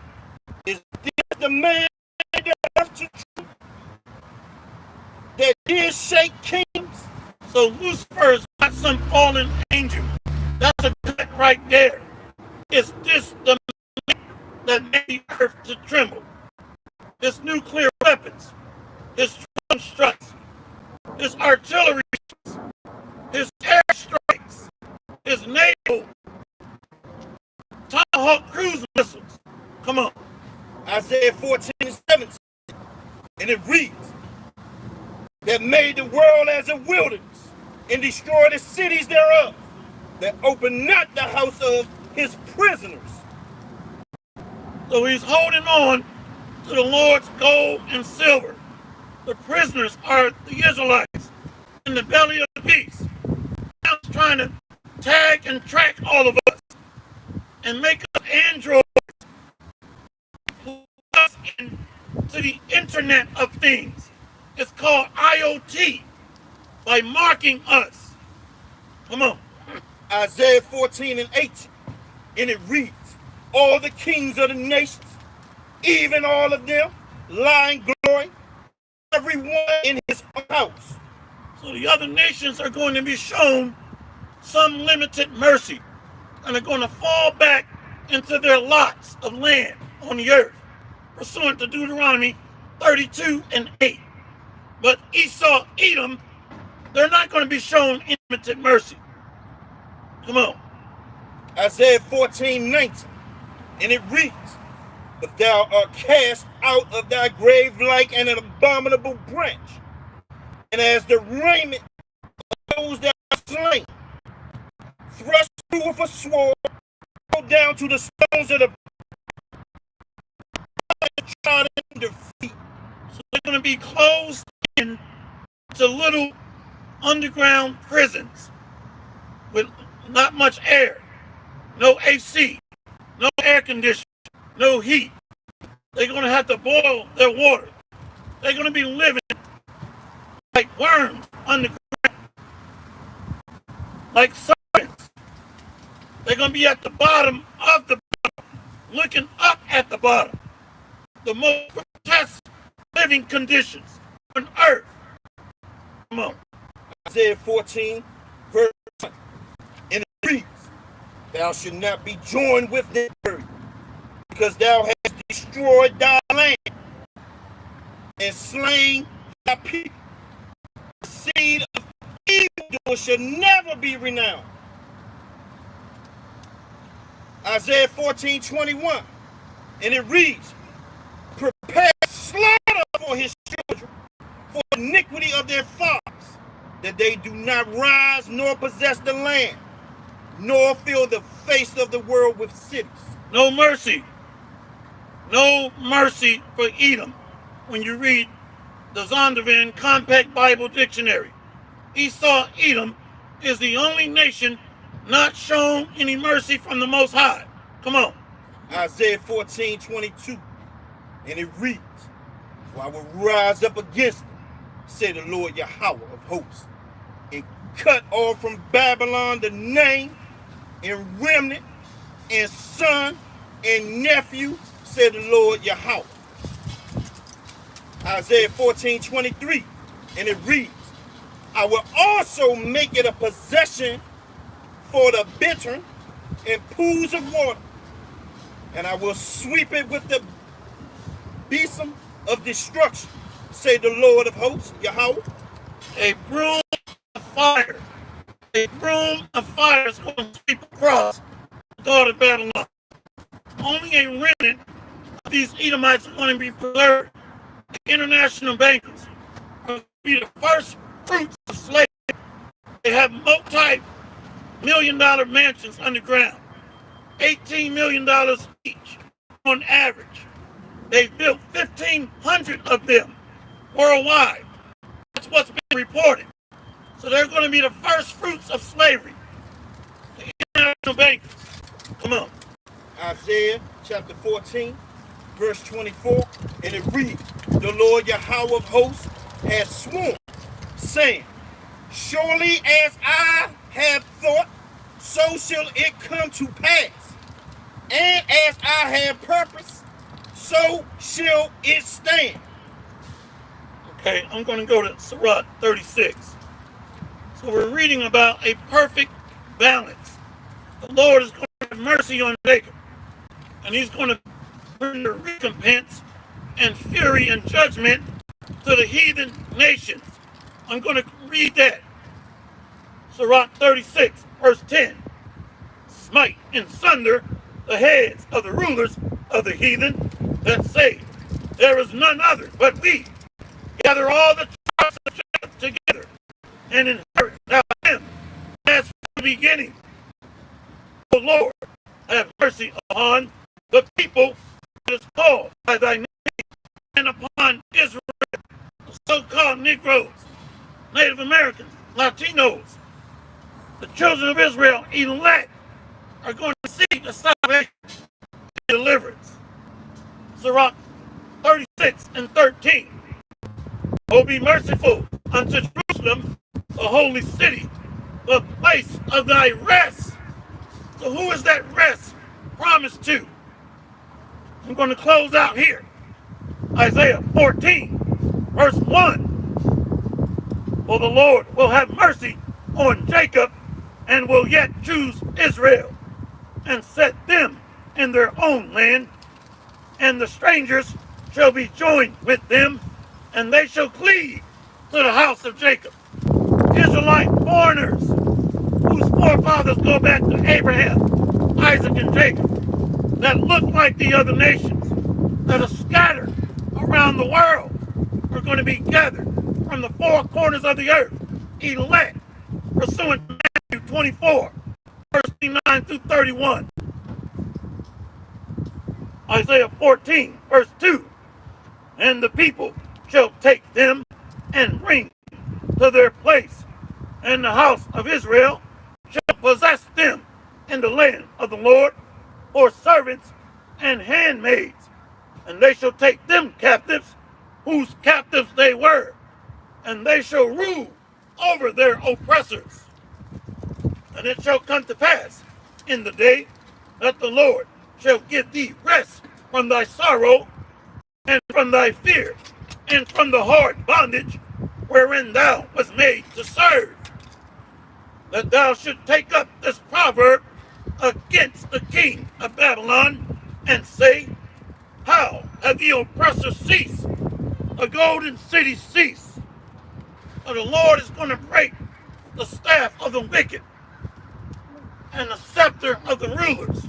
is this the man that hath to truth, that did shake kings? So Lucifer is not some fallen angel. That's a gut right there. Is this the man that made the earth to tremble? His nuclear weapons, his drone strikes, his artillery, his air strikes, his naval Tomahawk cruise missiles. Come on. Isaiah 14:17. And it reads, that made the world as a wilderness and destroyed the cities thereof, that opened not the house of his prisoners. So he's holding on to the Lord's gold and silver. The prisoners are the Israelites in the belly of the beast. Now he's trying to tag and track all of us and make us androids, put us into the Internet of Things. It's called IoT, by marking us. Come on. Isaiah 14:18. And it reads, all the kings of the nations, even all of them, lie in glory, everyone in his own house. So the other nations are going to be shown some limited mercy, and are going to fall back into their lots of land on the earth, pursuant to Deuteronomy 32:8. But Esau, Edom, they're not going to be shown limited mercy. Come on. Isaiah 14:19. And it reads, but thou art cast out of thy grave like an abominable branch, and as the raiment of those that are slain, thrust through with a sword, go down to the stones of the trodden defeat. So they're going to be closed in to little underground prisons with not much air, no AC, no air conditioning, no heat. They're going to have to boil their water. They're going to be living like worms underground, like serpents. They're going to be at the bottom of the bottom, looking up at the bottom. The most grotesque living conditions on earth. Come on. Isaiah 14, verse 1. And it reads, thou shalt not be joined with them, because thou hast destroyed thy land and slain thy people. The seed of evildoers shall never be renowned. Isaiah 14:21. And it reads, prepare slaughter for his children, for iniquity of their fathers, that they do not rise nor possess the land, nor fill the face of the world with cities. No mercy. No mercy for Edom. When you read the Zondervan Compact Bible Dictionary, Esau, Edom is the only nation not shown any mercy from the Most High. Come on. Isaiah 14:22. And it reads, for I will rise up against them, say the Lord Yahweh of hosts, and cut off from Babylon the name and remnant and son and nephew, said the Lord Yahweh. Isaiah 14:23. And it reads, I will also make it a possession for the bittern and pools of water, and I will sweep it with the besom of destruction, say the Lord of hosts, Yahweh. A broom of fire. A broom of fire is going to sweep across the daughter of Babylon. Only a remnant of these Edomites are going to be preserved. The international bankers are going to be the first fruits of slavery. They have multi-million-dollar mansions underground, $18 million each on average. They built 1,500 of them worldwide. That's what's been reported. So they're going to be the first fruits of slavery. The international bankers. Come on. Isaiah chapter 14, verse 24, and it reads, the Lord Yahweh of hosts has sworn, saying, surely as I have thought, so shall it come to pass. And as I have purpose, so shall it stand. Okay, I'm going to go to Sirach 36. So we're reading about a perfect balance. The Lord is going to have mercy on Jacob, and he's going to bring the recompense and fury and judgment to the heathen nations. I'm going to read that. Sirach 36, verse 10. Smite in sunder the heads of the rulers of the heathen that say, there is none other but we. Gather all the tribes of Jacob together and inherit thou them as from the beginning. O Lord, have mercy upon the people that is called by thy name, and upon Israel, the so-called Negroes, Native Americans, Latinos, the children of Israel, elect, are going to see the salvation and deliverance. Sirach 36 and 13. O be merciful unto Jerusalem, the holy city, the place of thy rest. So who is that rest promised to? I'm going to close out here. Isaiah 14, verse 1. For the Lord will have mercy on Jacob and will yet choose Israel and set them in their own land, and the strangers shall be joined with them, and they shall cleave to the house of Jacob. Israelite foreigners whose forefathers go back to Abraham, Isaac, and Jacob, that look like the other nations, that are scattered around the world, are going to be gathered from the four corners of the earth, elect, pursuant to Matthew 24, verse 29 through 31. Isaiah 14, verse 2. And the people shall take them and bring to their place, and the house of Israel shall possess them in the land of the Lord for servants and handmaids, and they shall take them captives, whose captives they were, and they shall rule over their oppressors. And it shall come to pass in the day that the Lord shall give thee rest from thy sorrow and from thy fear and from the hard bondage wherein thou wast made to serve, that thou should take up this proverb against the king of Babylon and say, how hath the oppressor ceased, the golden city ceased? So the Lord is going to break the staff of the wicked and the scepter of the rulers.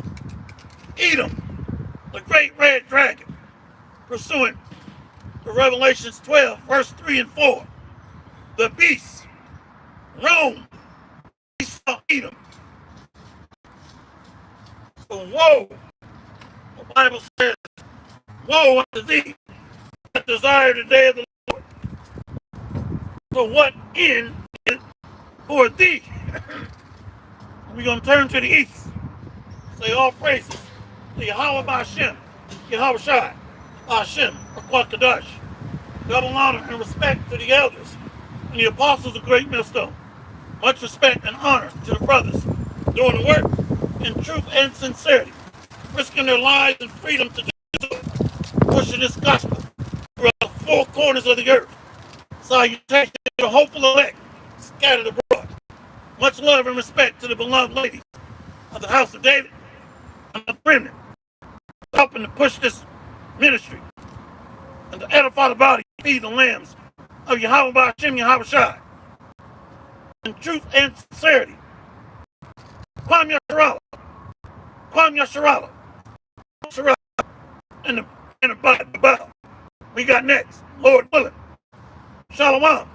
Edom, the great red dragon, pursuant to Revelations 12, verse 3 and 4. The beast, Rome, Esau, Edom. So woe, the Bible says, woe unto thee that desire the day of the Lord. So what end is for thee? We're going to turn to the east. Say all praises to Yahweh Ba'Shem, Yahweh Shai, Ba'Shem, or Kwakadash. Double honor and respect to the elders and the apostles of Great Millstone. Much respect and honor to the brothers doing the work in truth and sincerity, risking their lives and freedom to do so, pushing this gospel throughout the four corners of the earth. Salutations to the hopeful elect scattered abroad. Much love and respect to the beloved ladies of the house of David and the remnant, helping to push this ministry and to edify the body, feed the lambs of Yahweh Ba'Shem, Yahweh Shai. In truth and sincerity. Kwam Yasharala. Kwam Yasharala. And the Bible. We got next, Lord willing. Shalom.